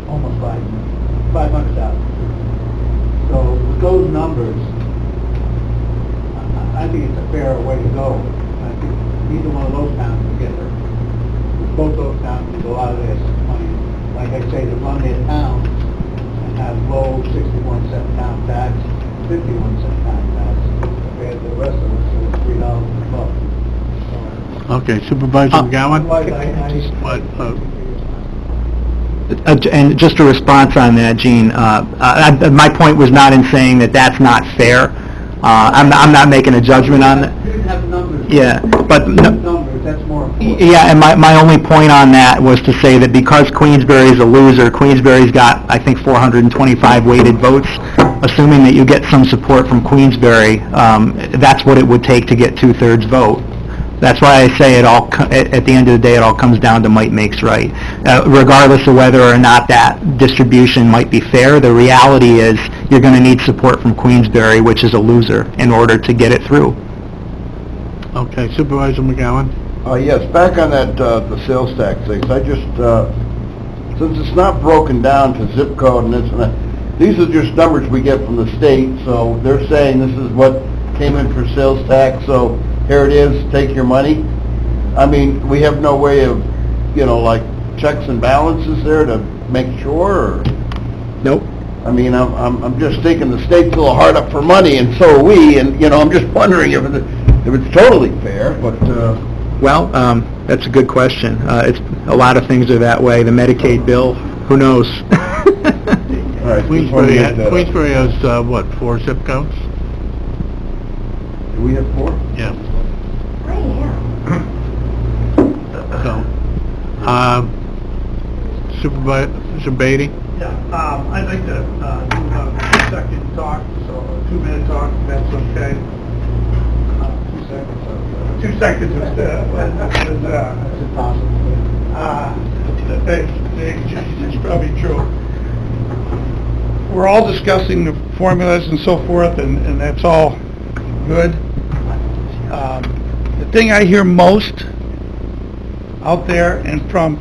almost $5 million, $500,000. So with those numbers, I think it's a fairer way to go. I think neither one of those towns will get hurt. Both those towns will go out of their money, like I say, to run their towns and have low 61-cent town tax, 51-cent town tax, compared to the rest of us, so it's $3 a buck. Okay, Supervisor McGowan? What, And just a response on that, Gene, my point was not in saying that that's not fair. I'm not making a judgment on that. You didn't have numbers. Yeah, but Numbers, that's more important. yeah, and my only point on that was to say that because Queensbury's a loser, Queensbury's got, I think, 425 weighted votes. Assuming that you get some support from Queensbury, that's what it would take to get 2/3 vote. That's why I say it all, at the end of the day, it all comes down to might makes right. Regardless of whether or not that distribution might be fair, the reality is you're going to need support from Queensbury, which is a loser, in order to get it through. okay, Supervisor McGowan? Yes, back on that, the sales tax things, I just, since it's not broken down to zip code and this and that, these are just numbers we get from the state, so they're saying this is what came in for sales tax, so here it is, take your money. I mean, we have no way of, like checks and balances there to make sure, or? Nope. I mean, I'm just thinking the state's a little hard up for money, and so are we, and, I'm just wondering if it's totally fair, but, Well, that's a good question. It's a lot of things are that way. The Medicaid bill, who knows? all right. just wanted to get that up. Queensbury has, what, 4 zip codes? Do we have 4? Yeah. I am. So, Supervisor Beatty? Yeah, I'd like to do a 2-second talk, so a 2-minute talk, if that's okay. 2 seconds. 2 seconds is it's probably true. We're all discussing the formulas and so forth, and that's all good. The thing I hear most out there and from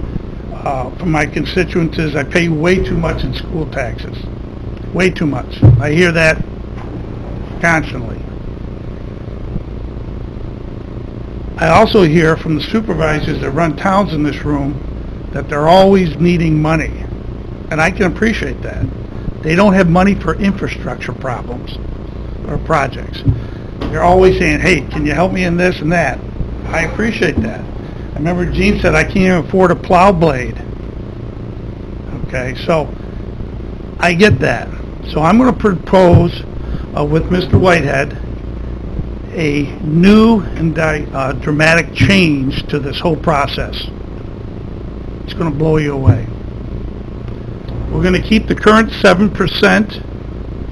my constituents is I pay way too much in school taxes. Way too much. I hear that constantly. I also hear from the supervisors that run towns in this room that they're always needing money. And I can appreciate that. They don't have money for infrastructure problems or projects. They're always saying, hey, can you help me in this and that? I appreciate that. I remember Gene said, I can't even afford a plow blade. Okay, so I get that. So I'm going to propose with Mr. Whitehead a new and dramatic change to this whole process. It's going to blow you away. We're going to keep the current 7%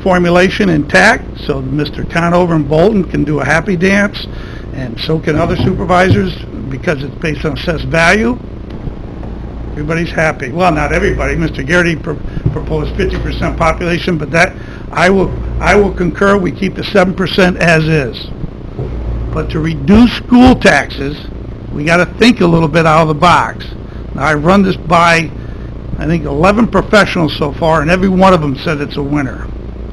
formulation intact, so Mr. Conover and Bolton can do a happy dance, and so can other supervisors, because it's based on assessed value. Everybody's happy. Well, not everybody. Mr. Garrity proposed 50% population, but that I will concur. We keep the 7% as is. But to reduce school taxes, we got to think a little bit out of the box. Now, I run this by, I think, 11 professionals so far, and every one of them said it's a winner.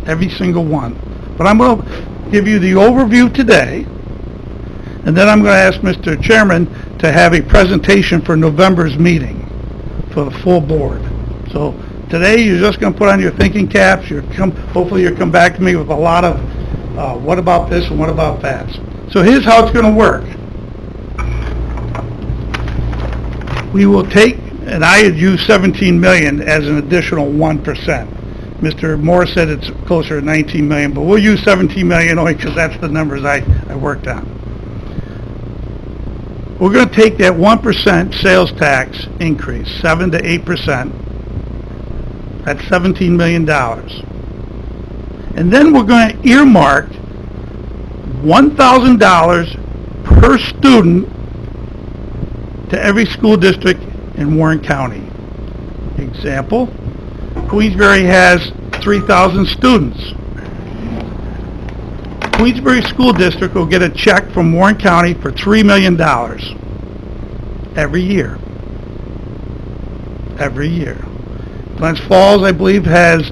Every single one. But I'm going to give you the overview today, and then I'm going to ask Mr. Chairman to have a presentation for November's meeting for the full board. So today, you're just going to put on your thinking caps. Hopefully you'll come back to me with a lot of, what about this and what about that. So here's how it's going to work. We will take, and I had used 17 million as an additional 1%. Mr. Moore said it's closer to 19 million, but we'll use 17 million only because that's the numbers I worked on. We're going to take that 1% sales tax increase, 7 to 8%. That's $17 million. And then we're going to earmark $1,000 per student to every school district in Warren County. Example, Queensbury has 3,000 students. Queensbury School District will get a check from Warren County for $3 million every year. Every year. Glens Falls, I believe, has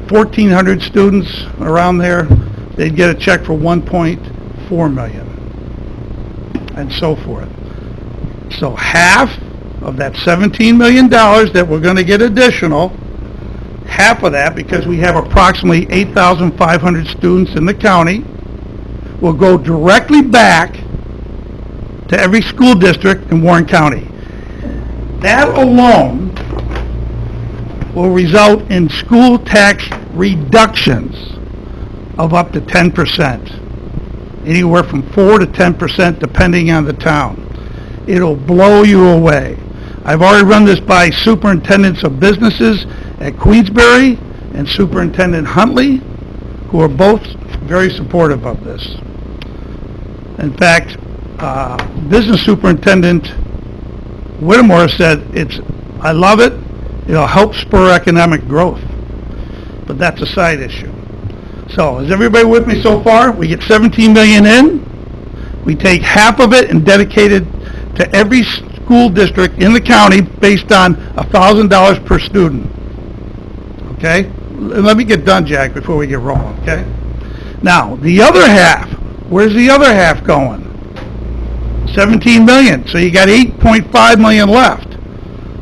1,400 students around there. They'd get a check for $1.4 million, and so forth. So half of that $17 million that we're going to get additional, half of that, because we have approximately 8,500 students in the county, will go directly back to every school district in Warren County. That alone will result in school tax reductions of up to 10%, anywhere from 4 to 10% depending on the town. It'll blow you away. I've already run this by superintendents of businesses at Queensbury and Superintendent Huntley, who are both very supportive of this. In fact, Business Superintendent Whittemore said, I love it, it'll help spur economic growth. But that's a side issue. So, is everybody with me so far? We get 17 million in, we take half of it and dedicate it to every school district in the county based on $1,000 per student. Okay? Let me get done, Jack, before we get rolling, okay? Now, the other half, where's the other half going? 17 million, so you got 8.5 million left.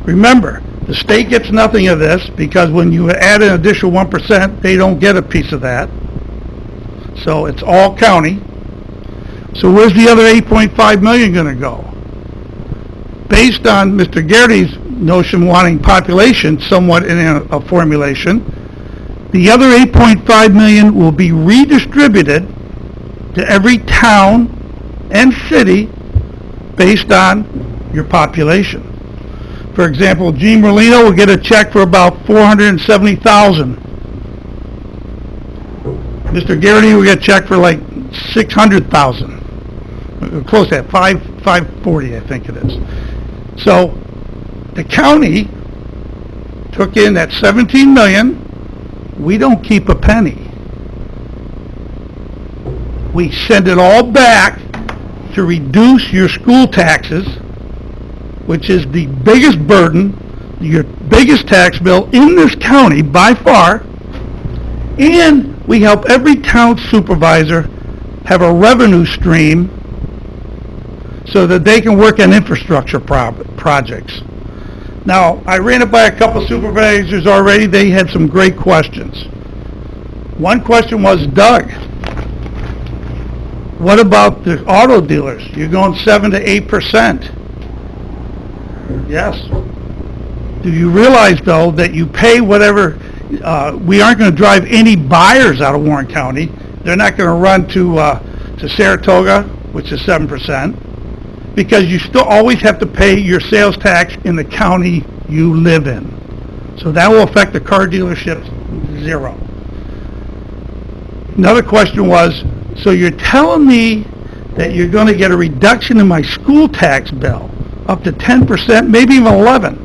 Remember, the state gets nothing of this because when you add an additional 1%, they don't get a piece of that. So it's all county. So where's the other 8.5 million going to go? Based on Mr. Garrity's notion wanting population somewhat in a formulation, the other 8.5 million will be redistributed to every town and city based on your population. For example, Gene Merlino will get a check for about $470,000. Mr. Garrity will get a check for like $600,000. Close to that, 540, I think it is. So the county took in that 17 million. We don't keep a penny. We send it all back to reduce your school taxes, which is the biggest burden, your biggest tax bill in this county by far, and we help every town supervisor have a revenue stream so that they can work on infrastructure projects. Now, I ran it by a couple supervisors already. They had some great questions. One question was, Doug, what about the auto dealers? You're going 7 to 8%. Yes. Do you realize, though, that you pay whatever, we aren't going to drive any buyers out of Warren County. They're not going to run to Saratoga, which is 7%, because you still always have to pay your sales tax in the county you live in. So that will affect the car dealerships zero. Another question was, so you're telling me that you're going to get a reduction in my school tax bill up to 10%, maybe even 11%.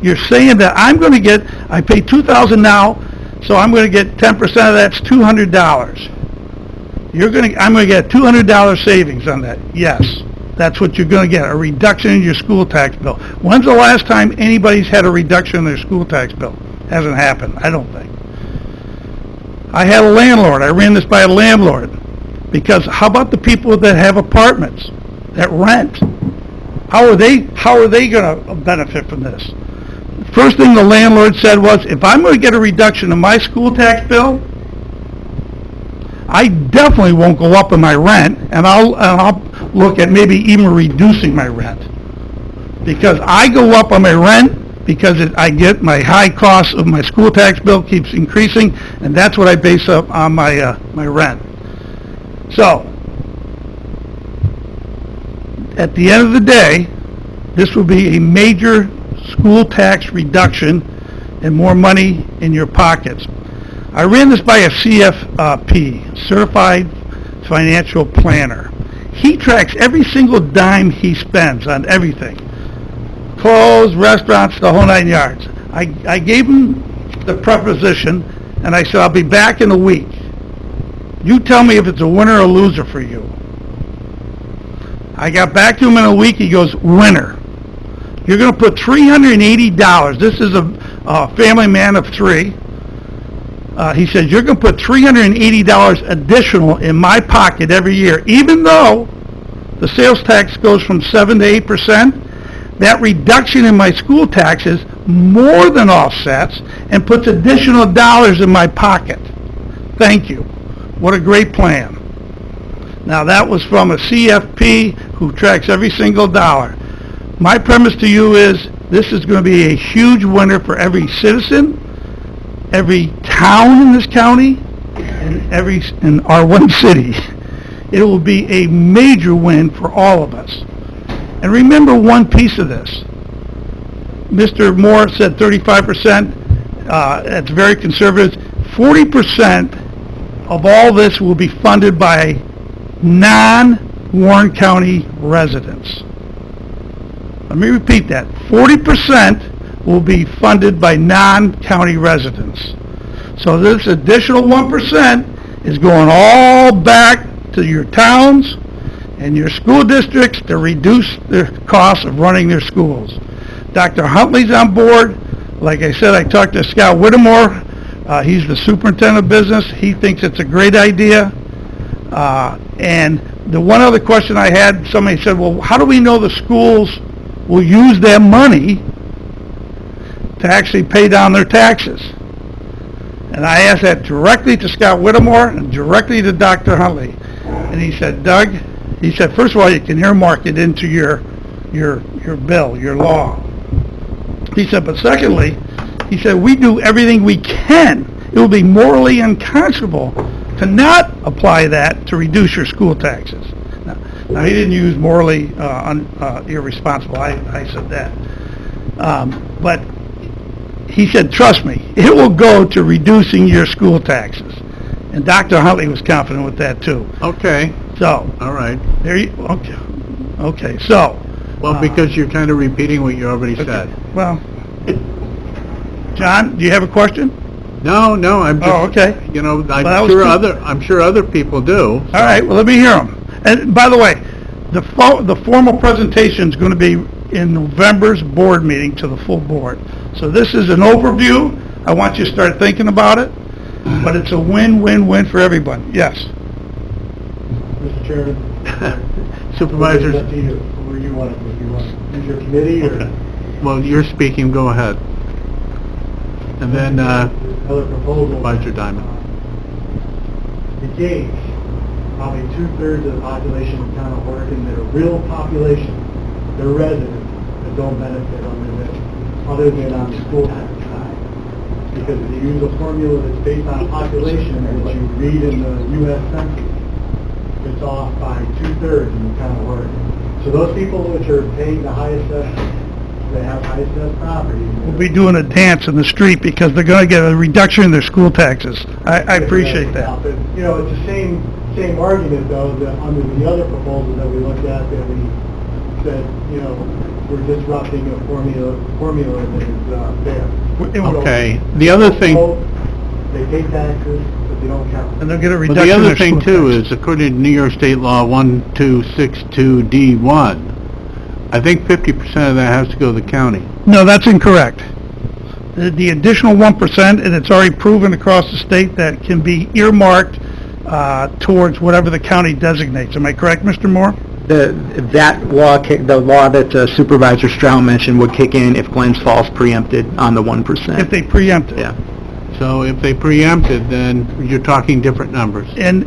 You're saying that I'm going to get, I pay $2,000 now, so I'm going to get 10% of that's $200. I'm going to get $200 savings on that. Yes, that's what you're going to get, a reduction in your school tax bill. When's the last time anybody's had a reduction in their school tax bill? Hasn't happened, I don't think. I had a landlord. I ran this by a landlord. Because how about the people that have apartments, that rent? How are they going to benefit from this? First thing the landlord said was, if I'm going to get a reduction in my school tax bill, I definitely won't go up in my rent, and I'll look at maybe even reducing my rent. Because I go up on my rent because I get my high cost of my school tax bill keeps increasing, and that's what I base up on my my rent. So, at the end of the day, this will be a major school tax reduction and more money in your pockets. I ran this by a CFP, Certified Financial Planner. He tracks every single dime he spends on everything. Clothes, restaurants, the whole 9 yards. I gave him the preposition, and I said, I'll be back in a week. You tell me if it's a winner or loser for you. I got back to him in a week. He goes, winner. You're going to put $380. This is a family man of three. He says, you're going to put $380 additional in my pocket every year, even though the sales tax goes from 7 to 8%. That reduction in my school taxes more than offsets and puts additional dollars in my pocket. Thank you. What a great plan. Now that was from a CFP who tracks every single dollar. My premise to you is this is going to be a huge winner for every citizen, every town in this county, and in our one city. It will be a major win for all of us. And remember one piece of this. Mr. Moore said 35%. That's very conservative. 40% of all this will be funded by non-Warren County residents. Let me repeat that. 40% will be funded by non-county residents. So this additional 1% is going all back to your towns and your school districts to reduce the cost of running their schools. Dr. Huntley's on board. Like I said, I talked to Scott Whittemore. He's the superintendent of business. He thinks it's a great idea. And the one other question I had, somebody said, well, how do we know the schools will use that money to actually pay down their taxes? And I asked that directly to Scott Whittemore and directly to Dr. Huntley. And he said, Doug, he said, first of all, you can earmark it into your bill, your law. He said, but secondly, he said, we do everything we can. It will be morally unconscionable to not apply that to reduce your school taxes. Now he didn't use morally irresponsible. I said that. But he said, trust me, it will go to reducing your school taxes. And Dr. Huntley was confident with that too. Okay, So, all right. there you, okay, so. Well, because you're kind of repeating what you already said. Well, John, do you have a question? No, I'm just... Oh, okay. You know, Well, that was good. I'm sure other people do. All right, well, let me hear them. And by the way, the formal presentation is going to be in November's board meeting to the full board. So this is an overview. I want you to start thinking about it, but it's a win-win-win for everybody. Yes. Mr. Chairman. Supervisors, It's up to you, where you want it, if you want to use your committee or... well, you're speaking, go ahead. And then, Other proposal. Supervisor Diamond. The gauge, probably 2/3 of the population in town of Oregon, their real population, their residents, that don't benefit under this, other than on the school tax side. Because if you use a formula that's based on population that you read in the U.S. Census, it's off by 2/3 in the town of Oregon. So those people which are paying the highest assessment, they have high assessed property. We'll be doing a dance in the street because they're going to get a reduction in their school taxes. I appreciate that. But, you know, it's the same argument, though, that under the other proposal that we looked at, that we said, you know, we're disrupting a formula that is fair. Okay, the other thing... They pay taxes, but they don't count. And they'll get a Well, reduction the in other their thing school too taxes. is, according to New York State Law 1262D1, I think 50% of that has to go to the county. No, that's incorrect. The additional 1%, and it's already proven across the state that can be earmarked towards whatever the county designates. Am I correct, Mr. Moore? The law that Supervisor Stroud mentioned would kick in if Glens Falls preempted on the 1%. If they preempt it. Yeah. So if they preempted, then you're talking different numbers. And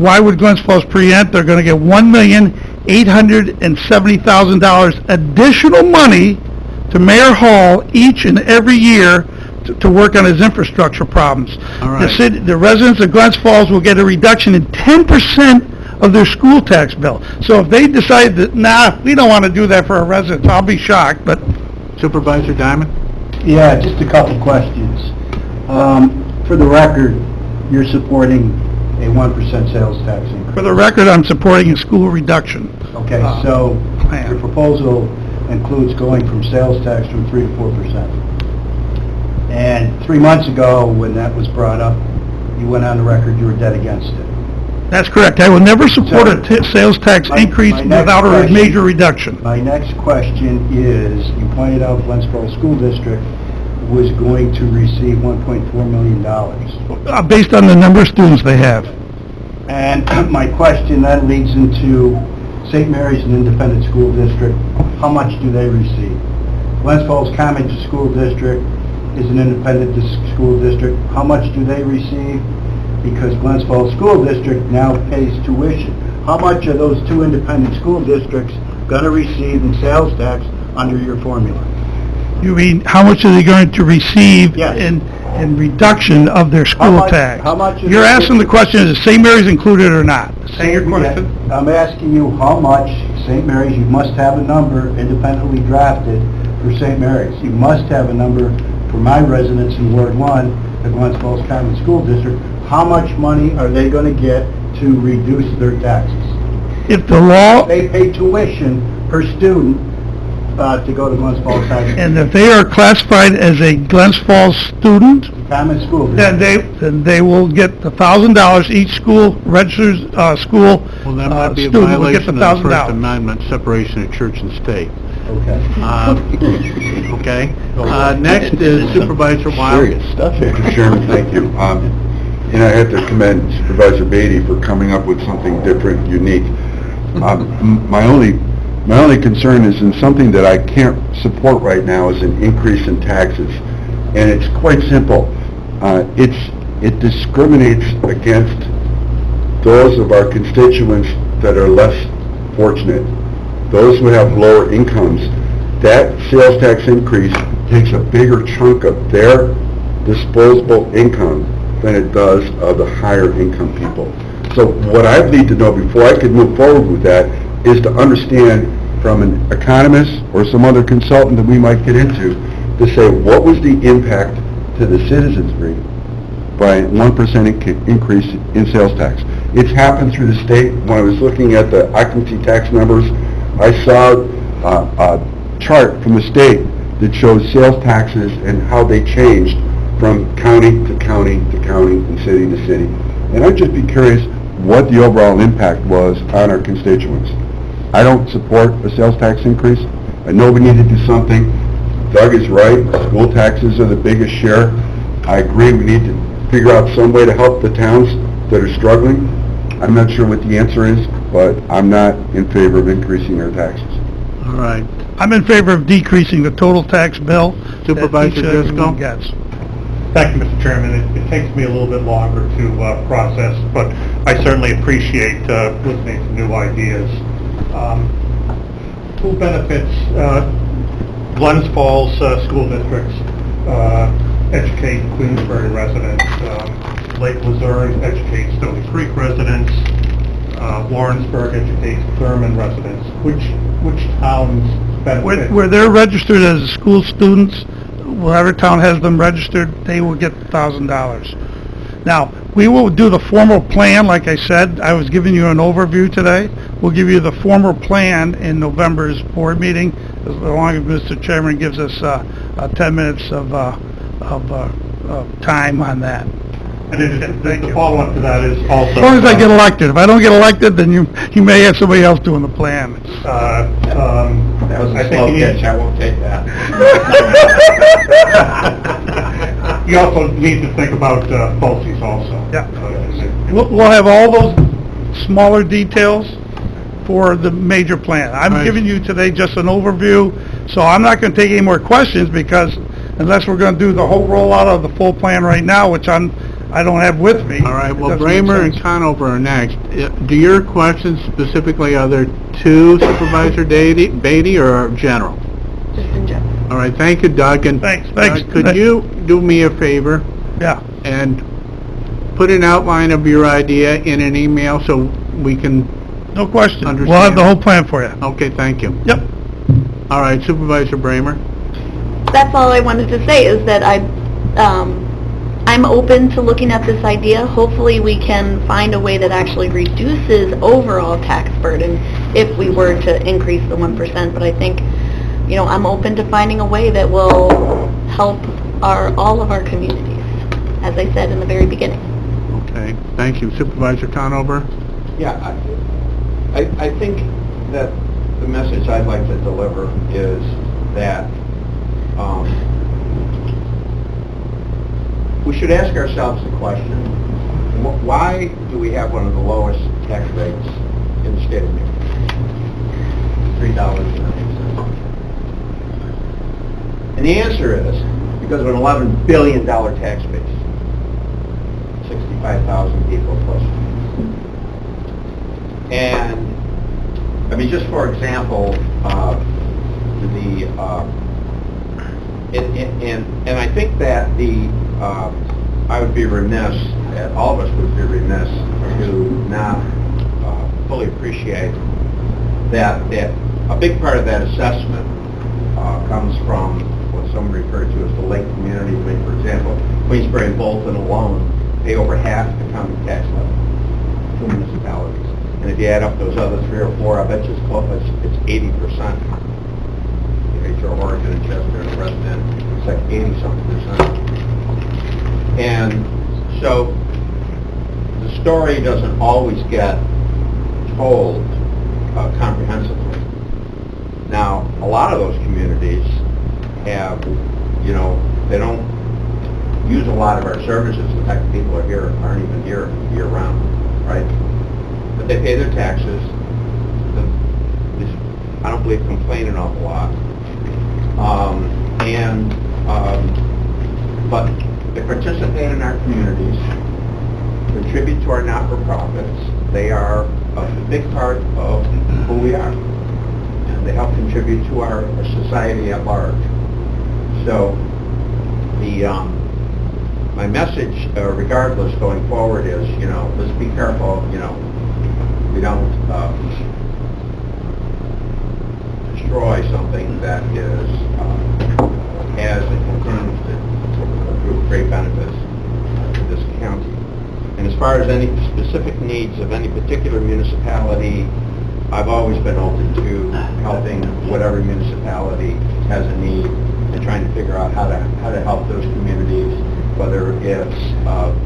why would Glens Falls preempt? They're gonna get $1,870,000 additional money to Mayor Hall each and every year to work on his infrastructure problems. All right. The residents of Glens Falls will get a reduction in 10% of their school tax bill. So if they decide that, nah, we don't wanna do that for our residents, I'll be shocked, but Supervisor Diamond? Yeah, just a couple questions. For the record, you're supporting a 1% sales tax increase. for the record, I'm supporting a school reduction. Okay, so plan. your proposal includes going from sales tax from 3 to 4%. And 3 months ago, when that was brought up, you went on the record you were dead against it. That's correct. I will never support a sales tax My- increase my next without a question- major reduction. My next question is, you pointed out Glens Falls School District was going to receive $1.4 million. Based on the number of students they have. And my question then leads into St. Mary's an independent school district. How much do they receive? Glens Falls Common School District is an independent school district. How much do they receive? Because Glens Falls School District now pays tuition. How much are those two independent school districts going to receive in sales tax under your formula? You mean, how much are they going to receive Yes. in reduction of their school much- tax? how much is You're it- asking the question, is St. Mary's included or not? Say your question. I'm asking you how much St. Mary's, you must have a number independently drafted for St. Mary's. You must have a number for my residents in Ward 1, the Glens Falls Common School District. How much money are they going to get to reduce their taxes? If the law, They pay tuition per student to go to Glens Falls Common and if they are classified as a Glens Falls student, School then District. they will get $1,000, each school registers, school, Well, that might be a student will get the violation of the First $1,000. Amendment, separation of church and state. Okay. Okay? Next is Supervisor Wild. stuff here. Mr. Chairman, thank you. And I have to commend Supervisor Beatty for coming up with something different, unique. My only concern is in something that I can't support right now is an increase in taxes. And it's quite simple. It discriminates against those of our constituents that are less fortunate, those who have lower incomes. That sales tax increase takes a bigger chunk of their disposable income than it does of the higher income people. So what I need to know before I can move forward with that is to understand from an economist or some other consultant that we might get into to say what was the impact to the citizenry by 1% increase in sales tax. It's happened through the state. When I was looking at the occupancy tax numbers, I saw a chart from the state that shows sales taxes and how they changed from county to county to county and city to city. And I'd just be curious what the overall impact was on our constituents. I don't support a sales tax increase. I know we need to do something. Doug is right. School taxes are the biggest share. I agree we need to figure out some way to help the towns that are struggling. I'm not sure what the answer is, but I'm not in favor of increasing our taxes. All right. I'm in favor of decreasing the total tax bill that Supervisor each Driscoll? everyone gets. Thank you, Mr. Chairman. It takes me a little bit longer to process, but I certainly appreciate listening to new ideas. Who benefits Glens Falls School Districts, educate Queensbury residents, Lake Luzerne educates Stony Creek residents, Warrensburg educates Thurman residents. Which towns benefit? Where they're registered as school students, wherever town has them registered, they will get $1,000. Now, we will do the formal plan, like I said, I was giving you an overview today. We'll give you the formal plan in November's board meeting, as long as Mr. Chairman gives us 10 minutes of time on that. And the follow-up to that is also... As long as I get elected. If I don't get elected, then you may have somebody else doing the plan. That was I a think slow you need- pitch, I won't take that. You also need to think about BOCES also. Yeah. We'll have all those smaller details for the major plan. I'm Right. giving you today just an overview, so I'm not gonna take any more questions, because unless we're gonna do the whole rollout of the full plan right now, which I don't have with me. All right, it well, doesn't make Bramer and sense. Conover are next. Do your questions specifically, are there to Supervisor Beatty or general? Just in general. All right, thank you, Doug. And Thanks. could you do me a favor Yeah, and put an outline of your idea in an email so we can, no question. We'll Understand. have the whole plan for you. okay, thank you. Yep. All right, Supervisor Bramer? That's all I wanted to say, is that I'm open to looking at this idea. Hopefully, we can find a way that actually reduces overall tax burden if we were to increase the 1%. But I think, I'm open to finding a way that will help all of our communities, as I said in the very beginning. Okay, thank you. Supervisor Conover? Yeah, I think that the message I'd like to deliver is that we should ask ourselves the question, why do we have one of the lowest tax rates in the state of New York? $3.09. And the answer is because of an $11 billion tax base, 65,000 people plus. And, just for example, and I think that I would be remiss, all of us would be remiss to not fully appreciate that a big part of that assessment comes from what some refer to as the lake community. For example, Queensbury and Bolton alone pay over half the county tax levy, 2 municipalities. And if you add up those other 3 or 4, I bet you it's 80%. H.R. Oregon and Chester and the rest of it's like 80-something%. And so the story doesn't always get told comprehensively. Now, a lot of those communities have, they don't use a lot of our services. In fact, the people aren't even here year-round, right? But they pay their taxes. I don't believe complain an awful lot. But they participate in our communities, contribute to our not-for-profits. They are a big part of who we are, and they help contribute to our society at large. So, my message, regardless, going forward is, let's be careful, we don't destroy something that is has and continues to accrue great benefits to this county. And as far as any specific needs of any particular municipality, I've always been open to helping whatever municipality has a need and trying to figure out how to help those communities, whether it's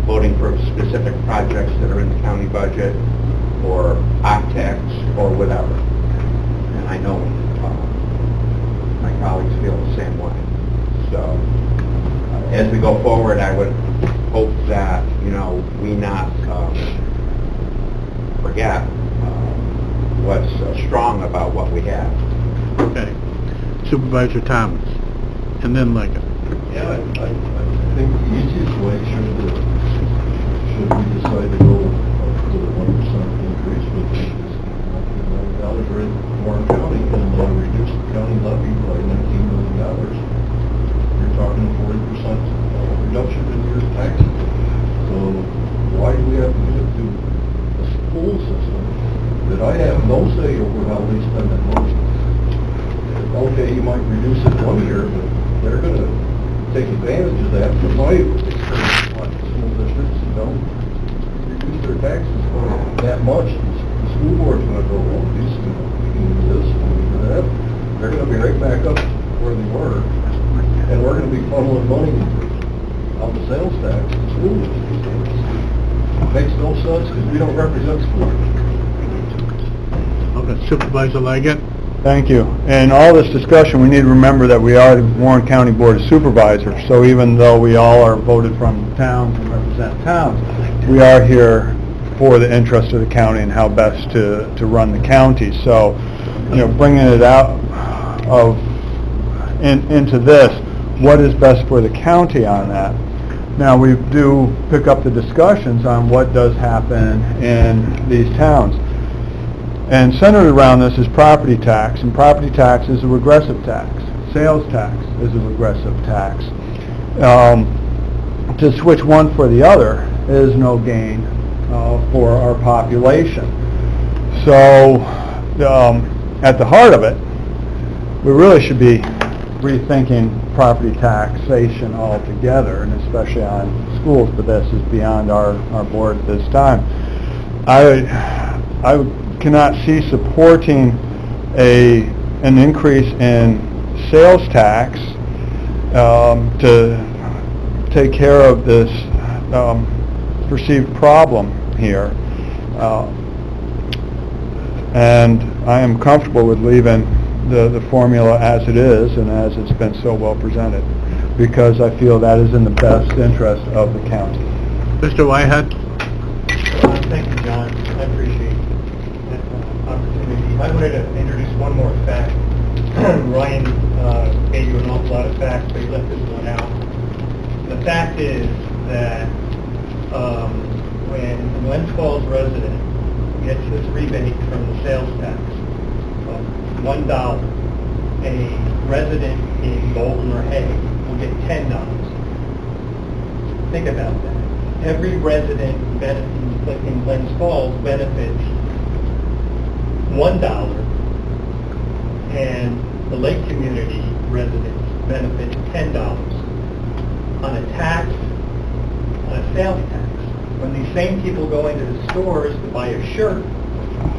voting for specific projects that are in the county budget or OCTEX or whatever. And I know my colleagues feel the same way. So as we go forward, I would hope that, we not forget what's strong about what we have. Okay. Supervisor Thomas, and then Liggett. Yeah, I think the easiest way should we decide to go for the 1% increase with this dollars in Warren County and reduce the county levy by $19 million. You're talking a 40% reduction in your taxes. So why do we have to get to a school system that I have no say over how they spend that money? Okay, you might reduce it 1 year, but they're going to take advantage of that. From my experience, a lot of school districts don't reduce their taxes that much. The school board's going to go, oh, we can do this, we can do that. They're going to be right back up where they were, and we're going to be funneling money on the sales tax to school districts. It makes no sense because we don't represent school districts. Okay, Supervisor Liggett. Thank you. In all this discussion, we need to remember that we are the Warren County Board of Supervisors, so even though we all are voted from towns and represent towns, we are here for the interest of the county and how best to run the county. So, bringing it out of, into this, what is best for the county on that? Now, we do pick up the discussions on what does happen in these towns. And centered around this is property tax, and property tax is a regressive tax. Sales tax is a regressive tax. To switch one for the other is no gain for our population. So, at the heart of it, we really should be rethinking property taxation altogether, and especially on schools, but this is beyond our board at this time. I cannot see supporting an increase in sales tax to take care of this perceived problem here. And I am comfortable with leaving the formula as it is and as it's been so well presented, because I feel that is in the best interest of the county. Mr. Whitehead? Thank you, John. I appreciate that opportunity. I wanted to introduce one more fact. Ryan gave you an awful lot of facts, but he left this one out. The fact is that when a Glens Falls resident gets this rebate from the sales tax of $1, a resident in Bolton or Hay will get $10. Think about that. Every resident in Glens Falls benefits $1, and the Lake Community residents benefit $10 on a tax, on a sales tax. When these same people go into the stores to buy a shirt,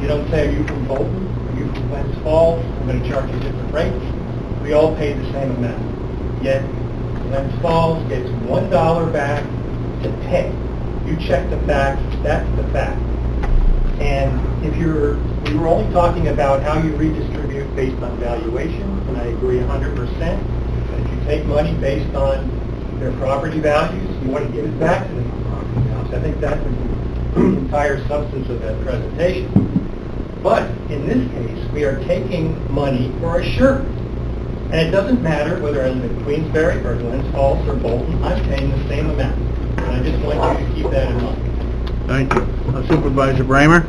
you don't say, are you from Bolton? Are you from Glens Falls? I'm going to charge you different rates. We all pay the same amount. Yet, Glens Falls gets $1 back to pay. You check the facts, that's the fact. And we were only talking about how you redistribute based on valuation, and I agree 100%. But if you take money based on their property values, you want to give it back to them. I think that's the entire substance of that presentation. But in this case, we are taking money for a shirt. And it doesn't matter whether I live in Queensbury or Glens Falls or Bolton, I'm paying the same amount. And I just want you to keep that in mind. Thank you. Supervisor Bramer?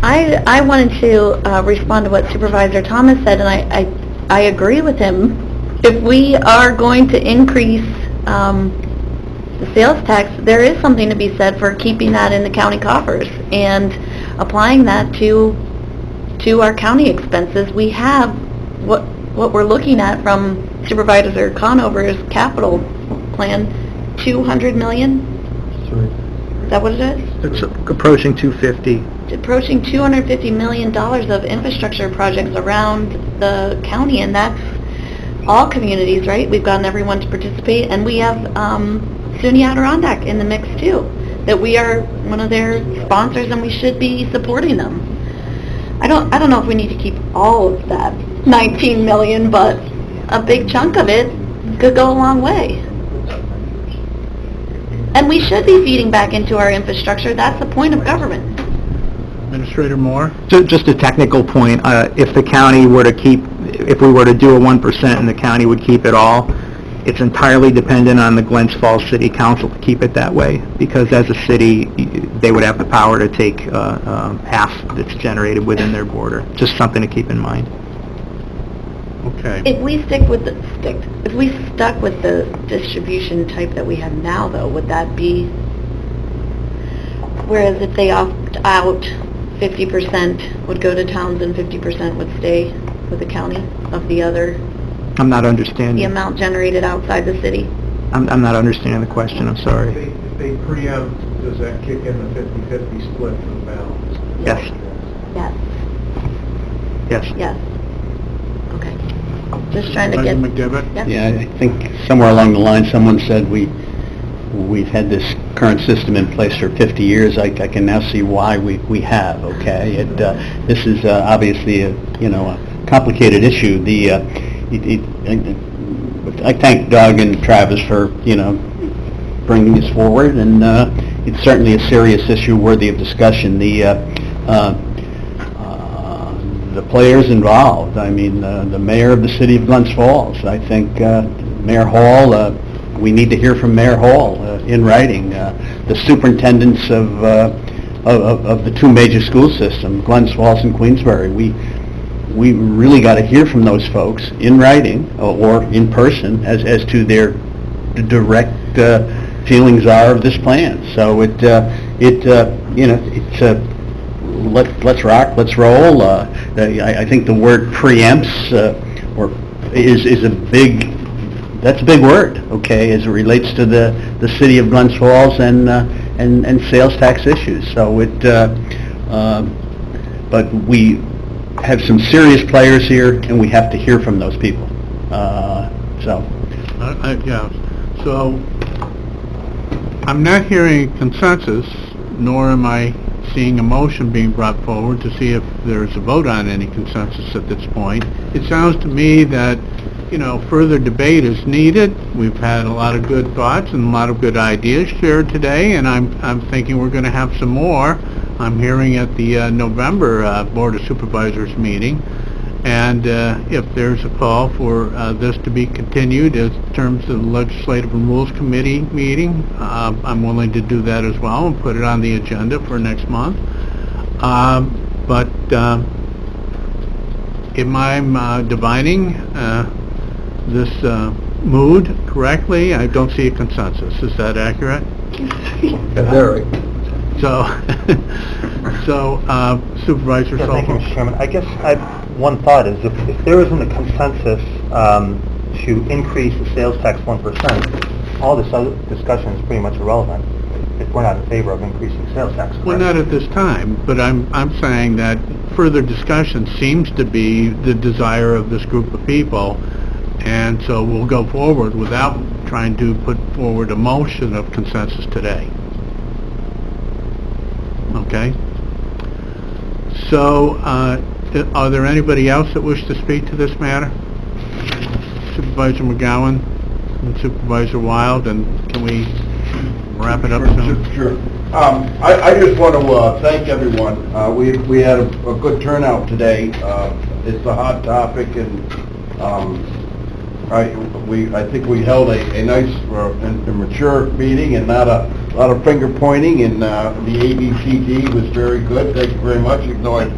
I wanted to respond to what Supervisor Thomas said, and I agree with him. If we are going to increase the sales tax, there is something to be said for keeping that in the county coffers and applying that to our county expenses. We have what we're looking at from Supervisor Conover's capital plan, $200 million? Is that what it is? It's approaching 250. Approaching $250 million of infrastructure projects around the county, and that's all communities, right? We've gotten everyone to participate, and we have SUNY Adirondack in the mix too, that we are one of their sponsors, and we should be supporting them. I don't know if we need to keep all of that 19 million, but a big chunk of it could go a long way. And we should be feeding back into our infrastructure. That's the point of government. Administrator Moore? Just a technical point, if the county were to if we were to do a 1% and the county would keep it all, it's entirely dependent on the Glens Falls City Council to keep it that way, because as a city, they would have the power to take half that's generated within their border. Just something to keep in mind. Okay. If we stuck with the distribution type that we have now, though, would that be, whereas if they opt out, 50% would go to towns and 50% would stay with the county of the other, I'm not understanding. the amount generated outside the city? I'm not understanding the question, I'm sorry. If they preempt, does that kick in the 50-50 split for the balance? Yes. Yes. Yes. Yes. Okay. Just trying to Supervisor get... McDevitt? Yep. Yeah, I think somewhere along the line, someone said we've had this current system in place for 50 years. I can now see why we have, okay? This is obviously a complicated issue. I thank Doug and Travis for, bringing this forward, and, it's certainly a serious issue worthy of discussion. The players involved, I mean, the mayor of the city of Glens Falls, I think Mayor Hall, we need to hear from Mayor Hall in writing. The superintendents of the two major school systems, Glens Falls and Queensbury, we really got to hear from those folks in writing or in person as to their direct feelings are of this plan. So let's rock, let's roll. I think the word preempts is a big. That's a big word, okay, as it relates to the city of Glens Falls and sales tax issues. So but we have some serious players here, and we have to hear from those people. Yeah. So I'm not hearing consensus, nor am I seeing a motion being brought forward to see if there's a vote on any consensus at this point. It sounds to me that, further debate is needed. We've had a lot of good thoughts and a lot of good ideas shared today, and I'm thinking we're going to have some more. I'm hearing at the November Board of Supervisors meeting, and if there's a call for this to be continued in terms of the Legislative and Rules Committee meeting, I'm willing to do that as well and put it on the agenda for next month. But am I divining this mood correctly? I don't see a consensus. Is that accurate? Very. So Supervisor Yeah, thank you, Solomon. Mr. Chairman. I guess one thought is if there isn't a consensus to increase the sales tax 1%, all this other discussion is pretty much irrelevant if we're not in favor of increasing sales tax. Correct? Well, not at this time, but I'm saying that further discussion seems to be the desire of this group of people, and so we'll go forward without trying to put forward a motion of consensus today. Okay? So, are there anybody else that wish to speak to this matter? Supervisor McGowan and Supervisor Wild, and can we wrap it up soon? Sure. I just want to thank everyone. We had a good turnout today. It's a hot topic, and I think we held a nice and mature meeting, and not a lot of finger pointing, and the ABCD was very good. Thank you very much, even though I'm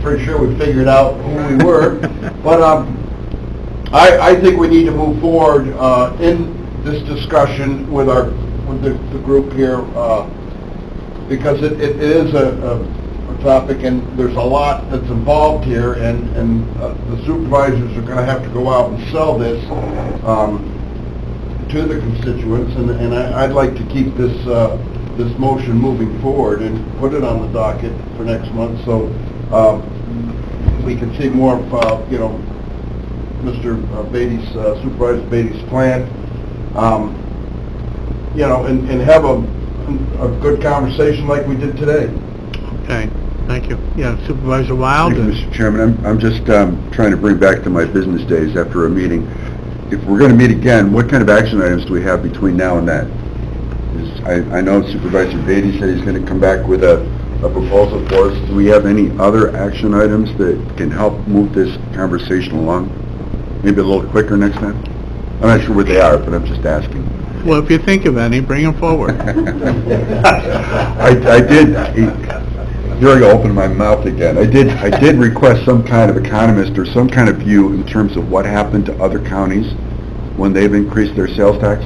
pretty sure we figured out who we were. But I think we need to move forward in this discussion with the group here, because it is a topic, and there's a lot that's involved here, and the supervisors are going to have to go out and sell this to the constituents, and I'd like to keep this motion moving forward and put it on the docket for next month, so we can see more of Mr. Beatty's, Supervisor Beatty's plan, and have a good conversation like we did today. Okay, thank you. Yeah, Supervisor Wild? Thank you, Mr. Chairman. I'm just trying to bring back to my business days after a meeting. If we're going to meet again, what kind of action items do we have between now and then? I know Supervisor Beatty said he's going to come back with a proposal for us. Do we have any other action items that can help move this conversation along? Maybe a little quicker next time? I'm not sure what they are, but I'm just asking. Well, if you think of any, bring them forward. I did. Here I go, open my mouth again. I did request some kind of economist or some kind of view in terms of what happened to other counties when they've increased their sales tax.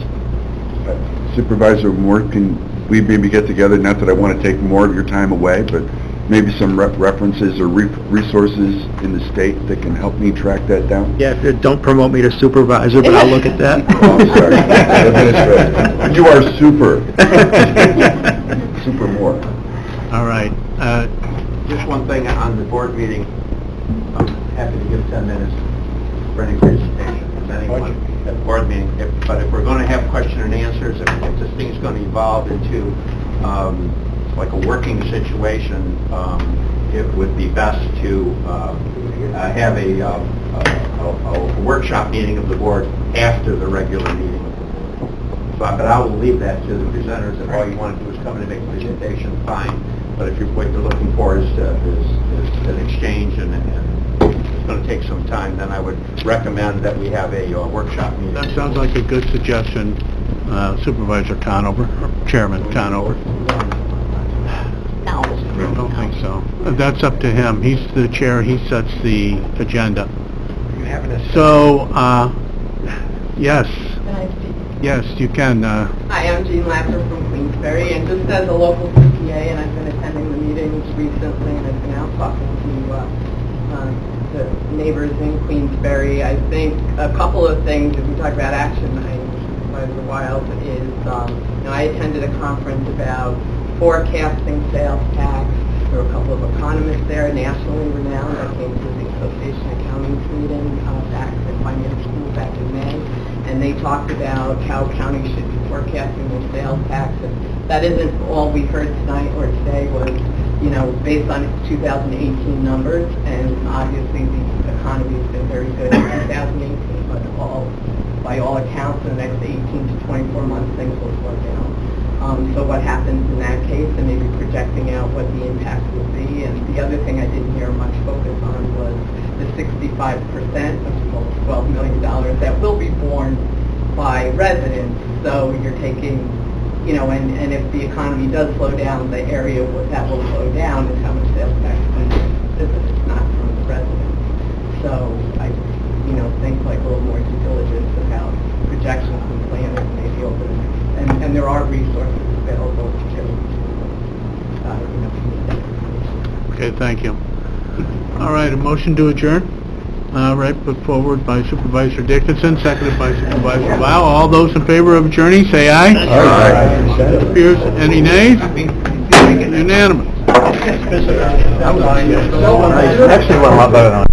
Supervisor Moore, can we maybe get together? Not that I want to take more of your time away, but maybe some references or resources in the state that can help me track that down. Yeah, don't promote me to supervisor, but I'll look at that. Oh, I'm sorry. Administrator. You are super. Super more. All right. Just one thing on the board meeting, I'm happy to give 10 minutes for any presentation from anyone at the board meeting. But if we're going to have question and answers, if this thing's going to evolve into like a working situation, it would be best to have a workshop meeting of the board after the regular meeting of the board. But I will leave that to the presenters, if all you want to do is come in and make a presentation, fine. But if what you're looking for is an exchange and it's going to take some time, then I would recommend that we have a workshop meeting. That sounds like a good suggestion, Supervisor Conover, or Chairman Conover. No. I don't think so. That's up to him. He's the chair, he sets the agenda. You having a... So, yes, Can I speak? yes, you can. Hi, I'm Jean Lapper from Queensbury, and just as a local CPA, and I've been attending the meetings recently, and I've been out talking to the neighbors in Queensbury. I think a couple of things, if we talk about action night, which is wild, is, I attended a conference about forecasting sales tax. There were a couple of economists there, nationally renowned. I came to the Association of Counties meeting back at Finance School back in May, and they talked about how counties should be forecasting their sales tax. And that isn't all we heard tonight or today was, based on 2018 numbers, and obviously the economy has been very good in 2018, but by all accounts, in the next 18 to 24 months, things will slow down. So what happens in that case, and maybe projecting out what the impact will be. And the other thing I didn't hear much focus on was the 65%, which is almost $12 million, that will be borne by residents. So you're taking, and if the economy does slow down, the area that will slow down is how much sales tax comes from visitors, not from the residents. So I think like a little more due diligence about projections and planning maybe over the next. And there are resources available to Okay, thank you. All right, a motion to adjourn. Right, put forward by Supervisor Dickinson, seconded by Supervisor Lau. All those in favor of adjourning, say aye. Aye. Appears, any nays? Unanimous. Actually went a lot better than